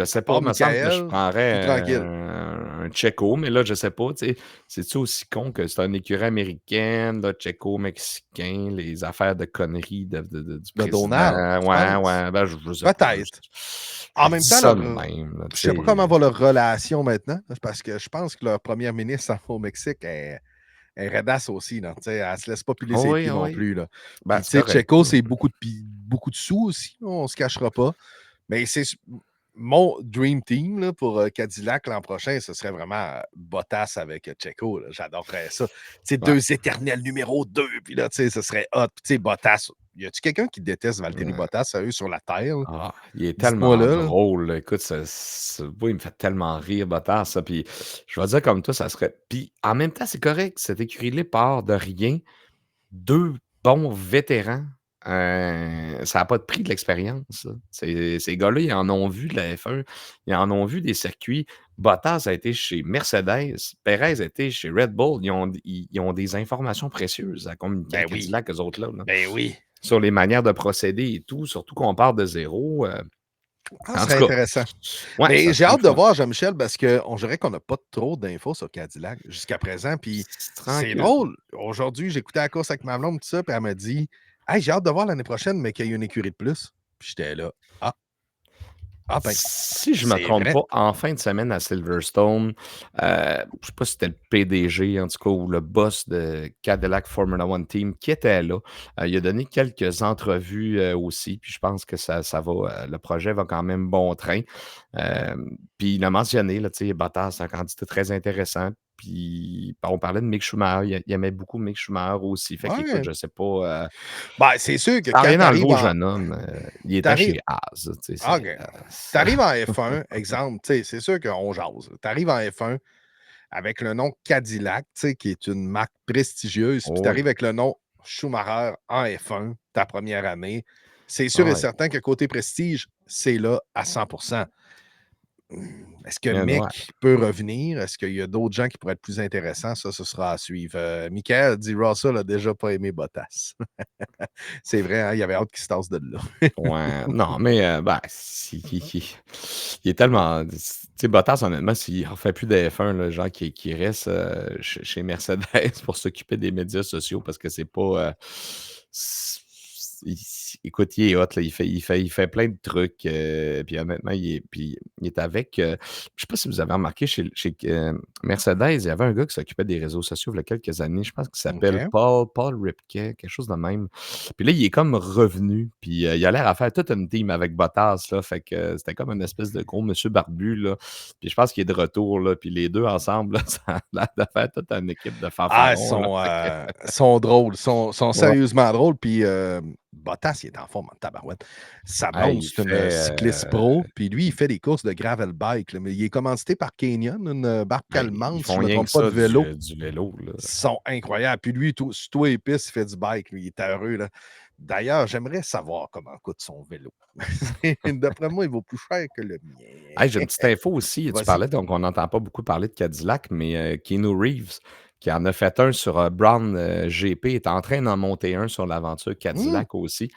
À sais pas, part il me semble que je Michael, plus prendrais tranquille. un Checo, mais là, je sais pas, tu sais, c'est-tu aussi con que c'est une écurie américaine, là, Checo-mexicain, les affaires de conneries du De Donald, président? tu Ouais, penses? ouais, ben, je sais pas, là, Peut-être. En je même dis temps, ça de même, là, je tu sais pas sais. comment va leur relation maintenant, parce que je pense que leur première ministre au Mexique est raidasse aussi, là, tu sais, elle se laisse pas piler Ah ses oui, pieds ah non oui. plus, là. Ben, Puis, tu c'est sais, correct, Checo, là. c'est beaucoup de sous aussi, là, on se cachera pas. Mais c'est mon dream team là, pour Cadillac l'an prochain, ce serait vraiment Bottas avec Checo. Là. J'adorerais ça. Tu sais, Ouais. deux éternels numéro 2, puis là, tu sais, ce serait hot. Puis, tu sais, Bottas. Y a-tu quelqu'un qui déteste Valtteri Ouais. Bottas, sérieux, sur la Terre? Là? Ah, il est Dites-moi tellement là. Là. drôle, là. Écoute, moi, il me fait tellement rire, Bottas, ça. Puis je vais dire comme toi, ça serait. Puis en même temps, c'est correct. Cette écurie-là part de rien. Deux bons vétérans. Ça n'a pas de prix de l'expérience, ça. Ces gars-là, ils en ont vu de la F1. Ils en ont vu des circuits. Bottas a été chez Mercedes. Perez a été chez Red Bull. Ils ont des informations précieuses à communiquer à Ben oui. Cadillac, eux autres, là. Ben oui. Sur les manières de procéder et tout, surtout qu'on part de zéro. Ah, ce En serait tout cas, intéressant. ouais, Mais ça j'ai serait le hâte de fun. voir, Jean-Michel, parce qu'on dirait qu'on n'a pas trop d'infos sur Cadillac jusqu'à présent. Puis C'est c'est tranquille. drôle. Aujourd'hui, j'écoutais la course avec ma blonde, tout ça, puis elle m'a dit: Hey, j'ai hâte de voir l'année prochaine, mais qu'il y ait une écurie de plus. Puis j'étais là. Ah, ah ben, Si je me c'est trompe vrai. pas, en fin de semaine à Silverstone, je sais pas si c'était le PDG, en tout cas, ou le boss de Cadillac Formula One Team qui était là. Il a donné quelques entrevues, aussi, puis je pense que ça va, le projet va quand même bon train. Puis il a mentionné, là, tu sais, Bottas, c'est un candidat très intéressant. Puis on parlait de Mick Schumacher, il aimait beaucoup Mick Schumacher aussi. Fait qu'écoute, Ouais. je sais pas, Ben, c'est sûr que ça a quand rien tu enlevé arrives au en. jeune homme, il était T'arrives. chez Haas, tu sais, Ah, c'est, OK. T'arrives en F1, exemple, tu sais, c'est sûr qu'on jase. T'arrives en F1 avec le nom Cadillac, tu sais, qui est une marque prestigieuse, puis tu oh arrives oui. avec le nom Schumacher en F1, ta première année, c'est sûr Ah et ouais, certain que côté prestige, c'est là à 100. Est-ce que mais ouais. Mick peut revenir? Est-ce qu'il y a d'autres gens qui pourraient être plus intéressants? Ça, ce sera à suivre. Michael dit Russell a déjà pas aimé Bottas. C'est vrai, hein, il avait hâte qu'il se tasse de là. Ouais, non, mais ben, il est tellement tu sais, Bottas, honnêtement, s'il refait plus de F1, là, genre qu'il reste, chez Mercedes pour s'occuper des médias sociaux parce que c'est pas, c il écoute, il est hot, là, il fait plein de trucs, puis honnêtement, il est avec, je sais pas si vous avez remarqué chez Mercedes, il y avait un gars qui s'occupait des réseaux sociaux il y a quelques années, je pense qu'il s'appelle OK. Paul Ripke, quelque chose de même. Puis là, il est comme revenu, puis il a l'air à faire toute une team avec Bottas, là, fait que c'était comme une espèce de gros monsieur barbu, là. Puis je pense qu'il est de retour, là, puis les 2 ensemble, là, ça a l'air de faire toute une équipe de Ah, fanfarons, là, fait que sont drôles, sont ouais. sérieusement drôles. Puis Bottas, il est en forme en tabarouette. Sa blonde, Hey, il c'est une fait, cycliste pro. Puis lui, il fait des courses de gravel bike. Là, mais il est commandité par Canyon, une barque hey, ils allemande, si font je ne me rien que trompe pas, de ça vélo. du vélo, là. Ils sont incroyables. Puis lui, sur tous les pistes, il fait du bike. Lui, il est heureux. Là. D'ailleurs, j'aimerais savoir comment coûte son vélo. D'après moi, il vaut plus cher que le Hey, j'ai une mien. petite info aussi. Tu Vas-y. parlais, donc on n'entend pas beaucoup parler de Cadillac, mais Keanu Reeves, qui en a fait un sur Brown GP, est en train d'en monter un sur l'aventure Mmh. Cadillac aussi.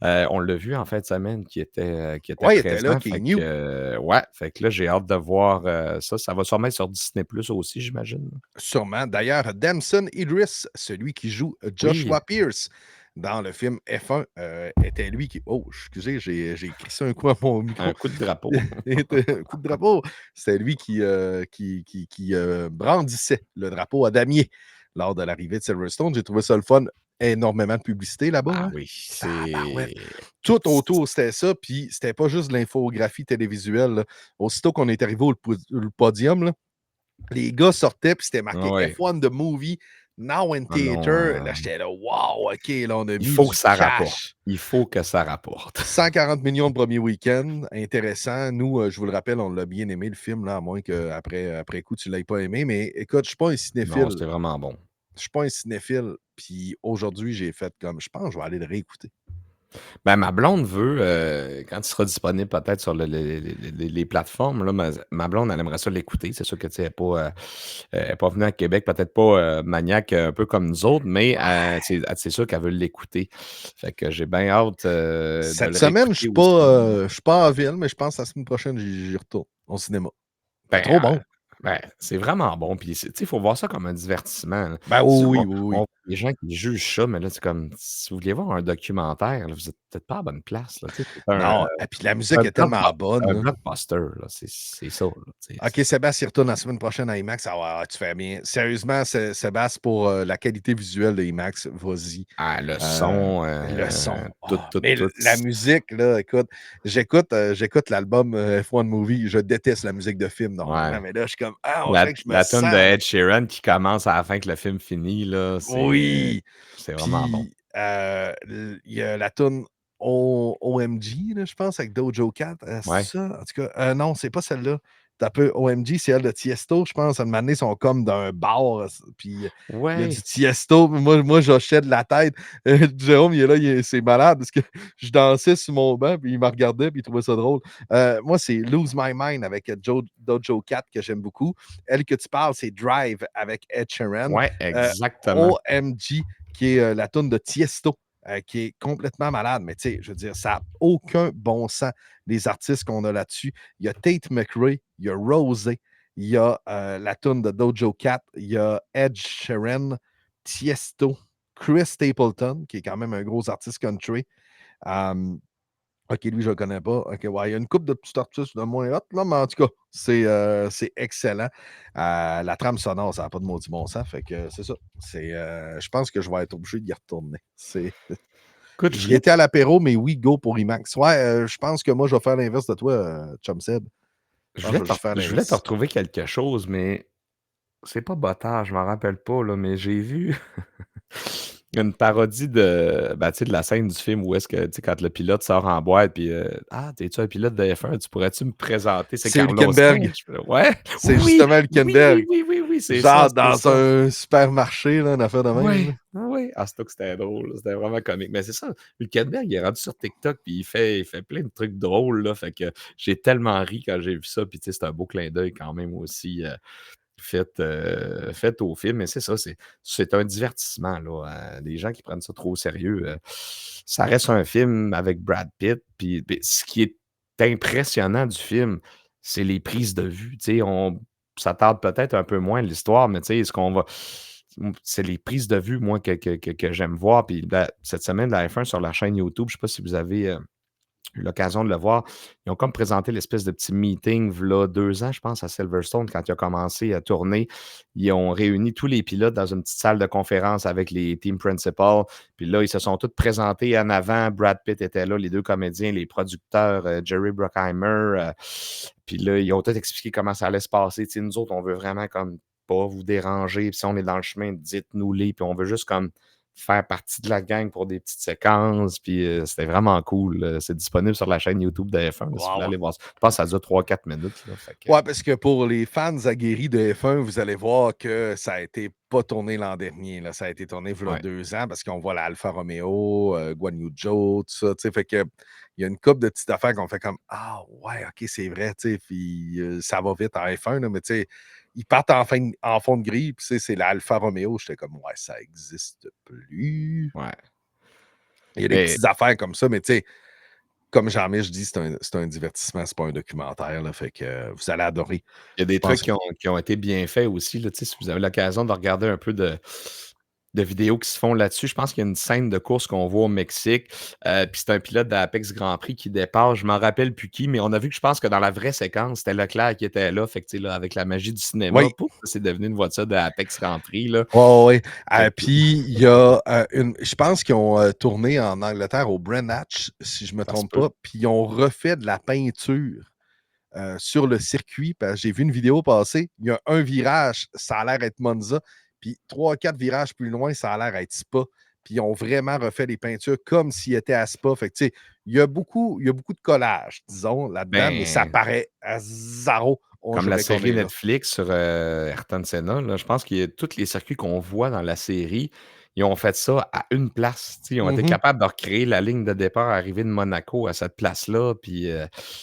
On l'a vu en fin de semaine qui était Ouais, il était là, présent. qui est Fait new. que, ouais, fait que là, j'ai hâte de voir ça. Ça va sûrement être sur Disney Plus aussi, j'imagine. Sûrement. D'ailleurs, Damson Idris, celui qui joue Oui, Joshua Pierce dans le film F1, était lui qui. Oh, excusez, j'ai écrit ça un coup à mon un micro. coup de drapeau. Coup de drapeau. C'était lui qui brandissait le drapeau à damier lors de l'arrivée de Silverstone. J'ai trouvé ça le fun. Énormément de publicité là-bas. Ah Hein? oui, Tabarouette. c'est. Tout autour, c'était ça. Puis c'était pas juste de l'infographie télévisuelle. Là. Aussitôt qu'on est arrivé au podium, là, les gars sortaient, puis c'était marqué Ouais. F1 The Movie, Now in Ah non, Theater. Là, j'étais là, wow, OK, là, on a il mis faut que du ça rapporte. cash. Il faut que ça rapporte. 140 millions de premier week-end, intéressant. Nous, je vous le rappelle, on l'a bien aimé, le film, là, à moins qu'après coup, tu ne l'aies pas aimé. Mais écoute, je ne suis pas un Non, cinéphile. c'est vraiment bon. Je ne suis pas un cinéphile. Puis aujourd'hui, j'ai fait comme, je pense que je vais aller le réécouter. Ben, ma blonde veut, quand il sera disponible peut-être sur les plateformes, là, ma blonde, elle aimerait ça l'écouter. C'est sûr que, tu sais, elle est pas venue à Québec, peut-être pas, maniaque, un peu comme nous autres, mais c'est sûr qu'elle veut l'écouter. Fait que j'ai bien hâte, de Cette le semaine, réécouter aussi. je suis pas en ville, mais je pense que la semaine prochaine, j'y retourne au cinéma. C'est Ben, trop bon. ben, c'est vraiment bon. Puis, tu sais, il faut voir ça comme un divertissement, là. Ben Tu oui, vois, oui, oui, on oui. voit des gens qui jugent ça, mais là, c'est comme si vous vouliez voir un documentaire, là, vous êtes peut-être pas à la bonne place, là. Tu sais, Non, et puis la musique est tellement bonne. un Là. blockbuster, là, c'est ça, là, tu sais, OK, Sébastien, il retourne la semaine prochaine à IMAX. Ah ouais, tu fais bien. Sérieusement, Sébastien, pour la qualité visuelle de IMAX, vas-y. ah, le son, Le son. tout, Ah, tout, mais tout. la musique, là, écoute, j'écoute l'album F1 Movie. Je déteste la musique de film normalement, Ouais. mais là, je suis comme, ah, on La dirait que je me la tune de sens. Ed Sheeran qui commence à la fin que le film finit, là, Oui. c'est vraiment bon. Puis, il y a la tune OMG, là, je pense, avec Dojo Cat. Ouais. C'est ça? En tout cas, non, c'est pas celle-là. T'as peu OMG, c'est elle de Tiesto, je pense. À un moment donné, ils sont comme d'un bar, puis il y a Ouais. du Tiesto. Moi j'hochais de la tête. Jérôme, il est là, c'est malade parce que je dansais sur mon banc, puis il me regardait, puis il trouvait ça drôle. Moi, c'est Lose My Mind avec Dojo Cat que j'aime beaucoup. Elle que tu parles, c'est Drive avec Ed Sheeran. Ouais, exactement. OMG, qui est la tune de Tiesto, qui est complètement malade. Mais tu sais, je veux dire, ça n'a aucun bon sens, les artistes qu'on a là-dessus. Il y a Tate McRae, il y a Rosé, il y a la tune de Dojo Cat, il y a Ed Sheeran, Tiesto, Chris Stapleton, qui est quand même un gros artiste country. Um, OK, lui, je le connais pas. OK, ouais, il y a une couple de petits artistes de moins hot, là, mais en tout cas, c'est excellent. La trame sonore, ça n'a pas de maudit bon sens. Fait que c'est ça. Je pense que je vais être obligé d'y retourner. Écoute, je J'y voulais étais à l'apéro, mais oui, go pour IMAX. Ouais, je pense que moi, je vais faire l'inverse de toi, Chum Seb. Je je pense que voulais je vais te juste faire je voulais te l'inverse. retrouver quelque chose, mais c'est pas Botard, je m'en rappelle pas, là, mais j'ai vu une parodie de, ben, tu sais, de la scène du film où est-ce que, tu sais, quand le pilote sort en boîte, puis «Ah, t'es-tu un pilote de F1? Tu pourrais-tu me présenter?» C'est C'est Carlos Hülkenberg. Sainz. Je fais: «Ouais, C'est oui, justement oui, oui, Hülkenberg. oui, oui, oui, c'est ça, Genre c'est dans ça». un supermarché, là, une affaire de même. Oui, Là. oui. Ah, c'est que c'était drôle, là, c'était vraiment comique. Mais c'est ça, Hülkenberg, il est rendu sur TikTok, puis il fait plein de trucs drôles, là, fait que j'ai tellement ri quand j'ai vu ça, puis tu sais, c'est un beau clin d'œil quand même aussi, fait au film. Mais c'est ça, c'est un divertissement, là, les gens qui prennent ça trop au sérieux, ça reste un film avec Brad Pitt, puis ce qui est impressionnant du film, c'est les prises de vue, tu sais, on s'attarde peut-être un peu moins à l'histoire, mais tu sais, c'est les prises de vue, moi, que j'aime voir. Puis cette semaine, la F1 sur la chaîne YouTube, je ne sais pas si vous avez eu l'occasion de le voir. Ils ont comme présenté l'espèce de petit meeting, v'là 2 ans, je pense, à Silverstone, quand il a commencé à tourner. Ils ont réuni tous les pilotes dans une petite salle de conférence avec les team principals. Puis là, ils se sont tous présentés en avant. Brad Pitt était là, les deux comédiens, les producteurs, Jerry Bruckheimer. Puis là, ils ont tout expliqué comment ça allait se passer. Tu sais, nous autres, on veut vraiment comme pas vous déranger. Puis si on est dans le chemin, dites-nous-les. Puis on veut juste comme faire partie de la gang pour des petites séquences. Puis c'était vraiment cool. C'est disponible sur la chaîne YouTube de F1, là, si vous voulez Wow. aller voir ça. Je pense que ça dure 3-4 minutes. Là, fait que, Ouais, parce que pour les fans aguerris de F1, vous allez voir que ça a été pas tourné l'an dernier. Là. Ça a été tourné il y a ouais. 2 ans parce qu'on voit l'Alfa Romeo, Guan Yu Zhou, tout ça. Fait que il y a une couple de petites affaires qu'on fait comme Ah ouais, ok, c'est vrai, puis ça va vite en F1, là, mais tu sais, ils partent en fond de grille, puis c'est l'Alfa Romeo. J'étais comme Ouais, ça existe plus. Ouais. Il y a des Mais petites affaires comme ça, mais tu sais, comme Jean-Mich dit, c'est un divertissement, c'est pas un documentaire. Là, fait que vous allez adorer. il y a Je des trucs pense qui ont été bien faits aussi. Là, si vous avez l'occasion de regarder un peu de vidéos qui se font là-dessus. Je pense qu'il y a une scène de course qu'on voit au Mexique. Puis c'est un pilote d'Apex Grand Prix qui dépasse. Je m'en rappelle plus qui, mais on a vu que je pense que dans la vraie séquence, c'était Leclerc qui était là. Fait que, là, avec la magie du cinéma, oui. pouf, c'est devenu une voiture d'Apex Grand Prix. Là. Ouais, ouais. Fait que, Puis il y a je pense qu'ils ont tourné en Angleterre au Hatch, si je ne me ça se trompe peut. pas, puis ils ont refait de la peinture sur le circuit. Parce que j'ai vu une vidéo passer. Il y a un virage, ça a l'air d'être Monza, puis 3 4 virages plus loin, ça a l'air d'être Spa. Puis ils ont vraiment refait les peintures comme s'ils étaient à Spa. Fait que, tu sais, il y a beaucoup de collage, disons, là-dedans, mais ça Ben, paraît à zéro. On comme la dirait qu'on série est là. Netflix sur Ayrton Senna, là, je pense que tous les circuits qu'on voit dans la série, ils ont fait ça à une place. Ils ont été Mhm. capables de recréer la ligne de départ arrivée de Monaco à cette place-là. Puis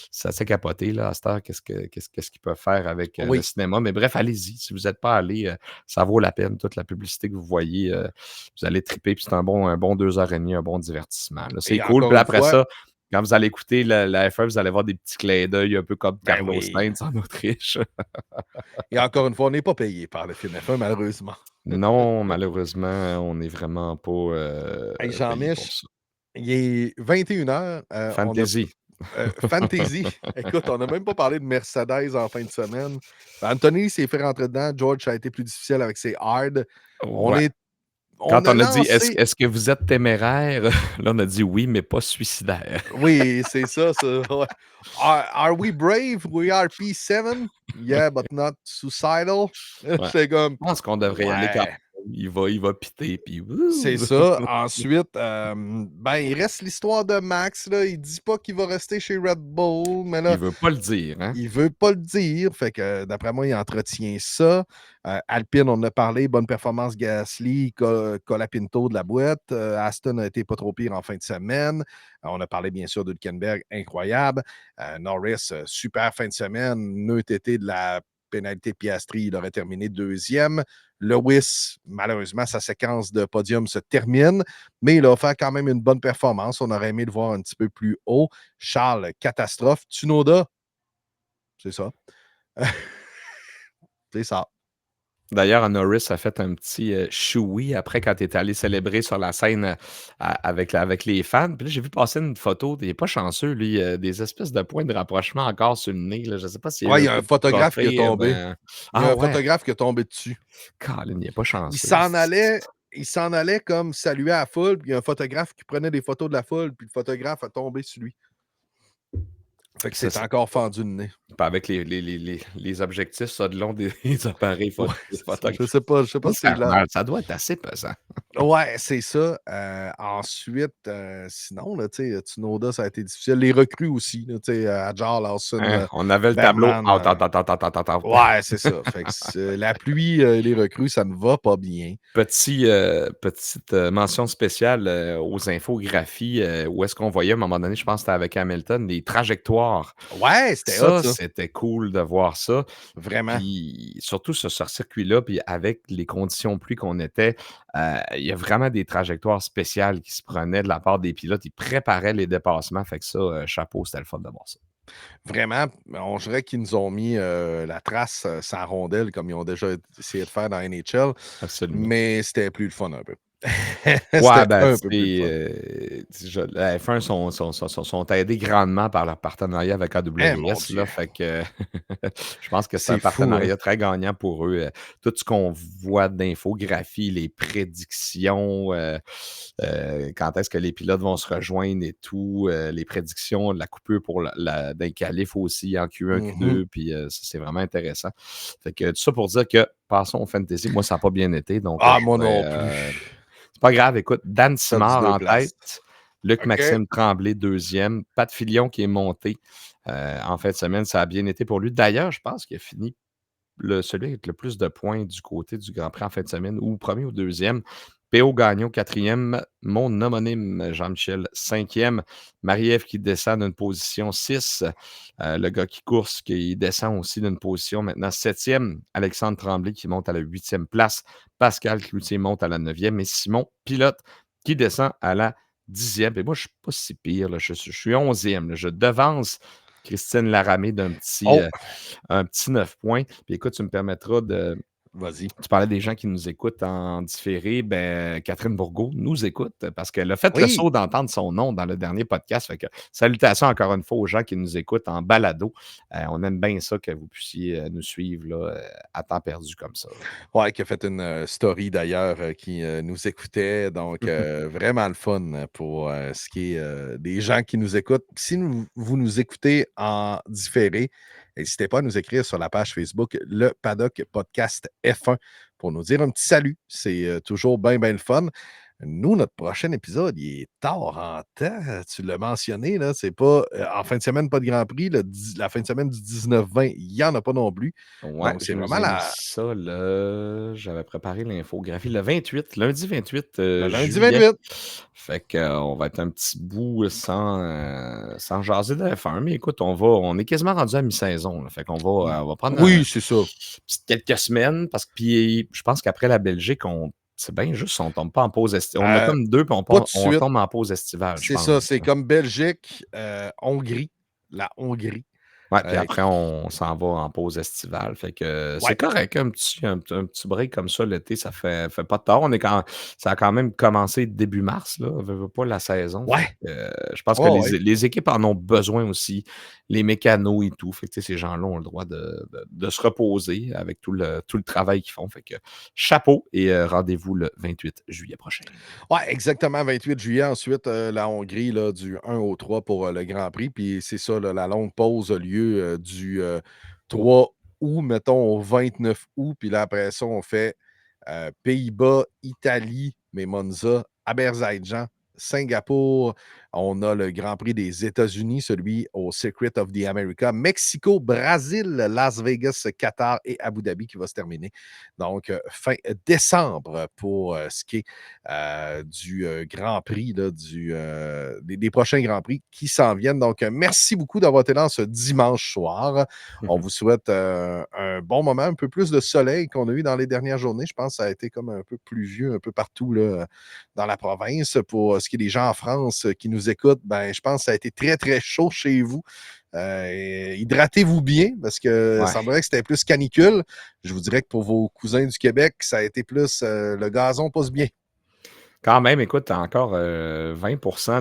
ça s'est capoté là, à cette heure. Qu'est-ce qu'ils peuvent faire avec le Oui. cinéma? Mais bref, allez-y. Si vous n'êtes pas allé, ça vaut la peine. Toute la publicité que vous voyez, vous allez triper. Puis c'est un bon 2 heures et demie, un bon divertissement. Là. C'est Et cool. encore Puis une après fois, ça, quand vous allez écouter la F1, vous allez voir des petits clins d'œil un peu comme ben Carlos oui. Sainz en Autriche. Et encore une fois, on n'est pas payé par le film F1, malheureusement. Non, malheureusement, on n'est vraiment pas Hey, payé pour Jean-Mich, ça. il est 21 h. On a Fantasy. Fantasy. Écoute, on n'a même pas parlé de Mercedes en fin de semaine. Anthony s'est fait rentrer dedans. George, ça a été plus difficile avec ses hard. On, Ouais. est, on Quand a on a dit lancé. est-ce que vous êtes téméraire? Là, on a dit oui, mais pas suicidaire. Oui, c'est ça. Ouais. Are we brave? We are P7? Yeah, but not suicidal. Ouais. J'étais comme, Je pense qu'on devrait y aller quand ouais. même. Il va piter, puis C'est wouh! ça. Ensuite, ben, il reste l'histoire de Max. Là. Il dit pas qu'il va rester chez Red Bull, mais là, Il veut pas le dire, hein? il veut pas le dire. Fait que d'après moi, il entretient ça. Alpine, on en a parlé. Bonne performance Gasly, Colapinto de la boîte. Aston a été pas trop pire en fin de semaine. On a parlé bien sûr de Hülkenberg, incroyable. Norris, super fin de semaine. Neutre été de la pénalité de Piastri, il aurait terminé deuxième. Lewis, malheureusement, sa séquence de podium se termine, mais il a offert quand même une bonne performance. On aurait aimé le voir un petit peu plus haut. Charles, catastrophe. Tsunoda, c'est ça. C'est ça. D'ailleurs, Norris a fait un petit choui après quand il est allé célébrer sur la scène avec les fans. Puis là, j'ai vu passer une photo. Il n'est pas chanceux, lui. Des espèces de points de rapprochement encore sur le nez. Là. Je ne sais pas s'il y a Ouais, eu il un y a un coup de photographe qui est trophée. tombé. Il y a Ah un ouais, photographe qui est tombé dessus. Colin, il n'est pas Il chanceux. s'en allait, il s'en allait comme saluer à la foule, puis il y a un photographe qui prenait des photos de la foule, puis le photographe a tombé sur lui. Fait que Ça, c'est encore fendu le nez. pas avec les objectifs, ça, de long des appareils Ouais, des c'est ça. photographes. Je sais Ça pas doit si c'est faire là. mal. Ça doit être assez pesant. Ouais, c'est ça. Ensuite, sinon, là, tu sais, Tsunoda, ça a été difficile. Les recrues aussi, là, tu sais, Adjar, Lawson, Hein, on avait le tableau. Bergman. Out, out, out, out, out, out, out. Ouais, c'est ça. Fait que la pluie, les recrues, ça ne va pas bien. Petite mention spéciale aux infographies où est-ce qu'on voyait à un moment donné, je pense que c'était avec Hamilton, les trajectoires. Ouais, c'était hot, Ça, ça. c'était cool de voir ça. Vraiment. Puis surtout sur ce circuit-là, puis avec les conditions de pluie qu'on était, il y a vraiment des trajectoires spéciales qui se prenaient de la part des pilotes. Ils préparaient les dépassements. Fait que ça, chapeau, c'était le fun de voir ça. Vraiment, on dirait qu'ils nous ont mis la trace sans rondelle comme ils ont déjà essayé de faire dans NHL, Absolument. mais c'était plus le fun un peu. Ouais, C'était ben, un tu peu plus le sais, fun. la F1 sont aidés grandement par leur partenariat avec Eh mon AWS, là, Dieu, fait que je pense que c'est un c'est fou, hein? partenariat très gagnant pour eux. Tout ce qu'on voit d'infographie, les prédictions, quand est-ce que les pilotes vont se rejoindre et tout, les prédictions de la coupure pour d'un qualif aussi en Q1, Mhm. Q2, puis ça, c'est vraiment intéressant. Fait que tout ça pour dire que passons au fantasy. Moi, ça n'a pas bien été, donc Ah, je moi pourrais, non plus. Pas grave, écoute, Dan Perdu Simard 2 en places. tête, OK. Luc-Maxime Tremblay 2e, Pat Filion qui est monté en fin de semaine. Ça a bien été pour lui. D'ailleurs, je pense qu'il a fini celui avec le plus de points du côté du Grand Prix en fin de semaine, ou premier ou deuxième. P.O. Gagnon, 4e. Mon homonyme, Jean-Michel, 5e. Marie-Ève qui descend d'une position 6. Le gars qui course, qui descend aussi d'une position maintenant 7e. Alexandre Tremblay qui monte à la 8e place. Pascal Cloutier monte à la 9e. Et Simon Pilote qui descend à la 10e. Et moi, je ne suis pas si pire. Là. Je suis 11e. Là. Je devance Christine Laramé Oh! un petit 9 points. Puis écoute, tu me permettras de. Vas-y. Tu parlais des gens qui nous écoutent en différé. Ben, Catherine Bourgault nous écoute parce qu'elle a fait le Oui! saut d'entendre son nom dans le dernier podcast. Fait que salutations encore une fois aux gens qui nous écoutent en balado. On aime bien ça que vous puissiez nous suivre là, à temps perdu comme ça. Ouais, qui a fait une story d'ailleurs qui nous écoutait. Donc, vraiment le fun pour ce qui est des gens qui nous écoutent. Si vous nous écoutez en différé, n'hésitez pas à nous écrire sur la page Facebook Le Paddock Podcast F1 pour nous dire un petit salut. C'est toujours bien, bien le fun. Nous, notre prochain épisode, il est tard en temps. Tu l'as mentionné, là. C'est pas en fin de semaine, pas de Grand Prix. La fin de semaine du 19-20, il n'y en a pas non plus. Ouais, Donc, c'est je nous vraiment ai mis ça j'avais préparé l'infographie le 28, lundi 28 le lundi juillet. 28. Fait qu'on va être un petit bout sans jaser de F1. Mais écoute, on est quasiment rendu à mi-saison. Là. Fait qu'on va, on va prendre Oui, c'est ça. quelques semaines parce que puis, je pense qu'après la Belgique, c'est bien juste, on tombe pas en pause estivale. On a comme deux, puis Pas tout de on suite. tombe en pause estivale, je C'est ça, pense. c'est comme Belgique, Hongrie, la Hongrie. Ouais, puis après, Qui on s'en va en pause estivale. Fait que c'est ouais, correct, un petit break comme ça l'été, ça fait pas de tort. Ça a quand même commencé début mars, là, veux pas la saison. Fait ouais, que je pense que ouais, ouais. les équipes en ont besoin aussi, les mécanos et tout. Fait que tu sais, ces gens-là ont le droit de se reposer avec tout le travail qu'ils font. Fait que chapeau et rendez-vous le 28 juillet prochain. Ouais, exactement, 28 juillet. Ensuite, la Hongrie, là, du 1 au 3 pour le Grand Prix. Puis c'est ça, là, la longue pause a lieu du 3 août, mettons, au 29 août. Puis là, après ça, on fait Pays-Bas, Italie, mais Monza, Azerbaïdjan, Singapour. On a le Grand Prix des États-Unis, celui au Secret of the America, Mexico, Brésil, Las Vegas, Qatar et Abu Dhabi qui va se terminer. Donc, fin décembre pour ce qui est du Grand Prix, là, des prochains Grands Prix qui s'en viennent. Donc, merci beaucoup d'avoir été là ce dimanche soir. On vous souhaite un bon moment, un peu plus de soleil qu'on a eu dans les dernières journées. Je pense que ça a été comme un peu pluvieux un peu partout là, dans la province. Pour ce qui est des gens en France qui nous écoutent, ben, je pense que ça a été très, très chaud chez vous. Hydratez-vous bien parce que Ouais. ça semblerait que c'était plus canicule. Je vous dirais que pour vos cousins du Québec, ça a été plus le gazon passe bien. Quand même, écoute, encore 20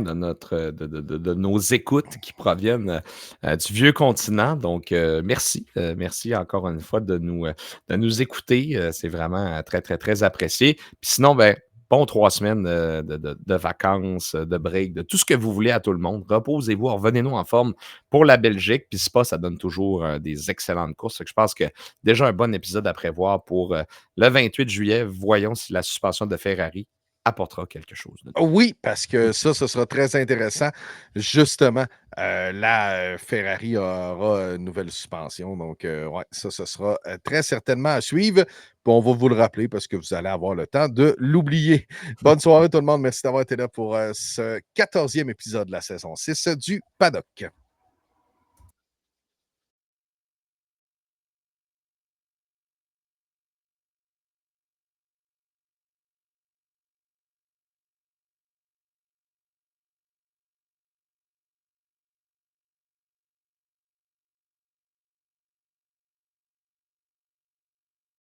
de nos écoutes qui proviennent du vieux continent. Donc, merci. Merci encore une fois de nous écouter. C'est vraiment très, très, très apprécié. Puis sinon, ben, bon 3 semaines de vacances, de break, de tout ce que vous voulez à tout le monde. Reposez-vous, revenez-nous en forme pour la Belgique. Puis Spa, ça donne toujours des excellentes courses. Fait que je pense que déjà un bon épisode à prévoir pour le 28 juillet. Voyons si la suspension de Ferrari apportera quelque chose de nouveau. Oui, parce que ça, ce sera très intéressant. Justement, la Ferrari aura une nouvelle suspension. Donc, ouais, ça, ce sera très certainement à suivre. Puis on va vous le rappeler parce que vous allez avoir le temps de l'oublier. Bonne soirée tout le monde. Merci d'avoir été là pour ce 14e épisode de la saison 6 du Paddock.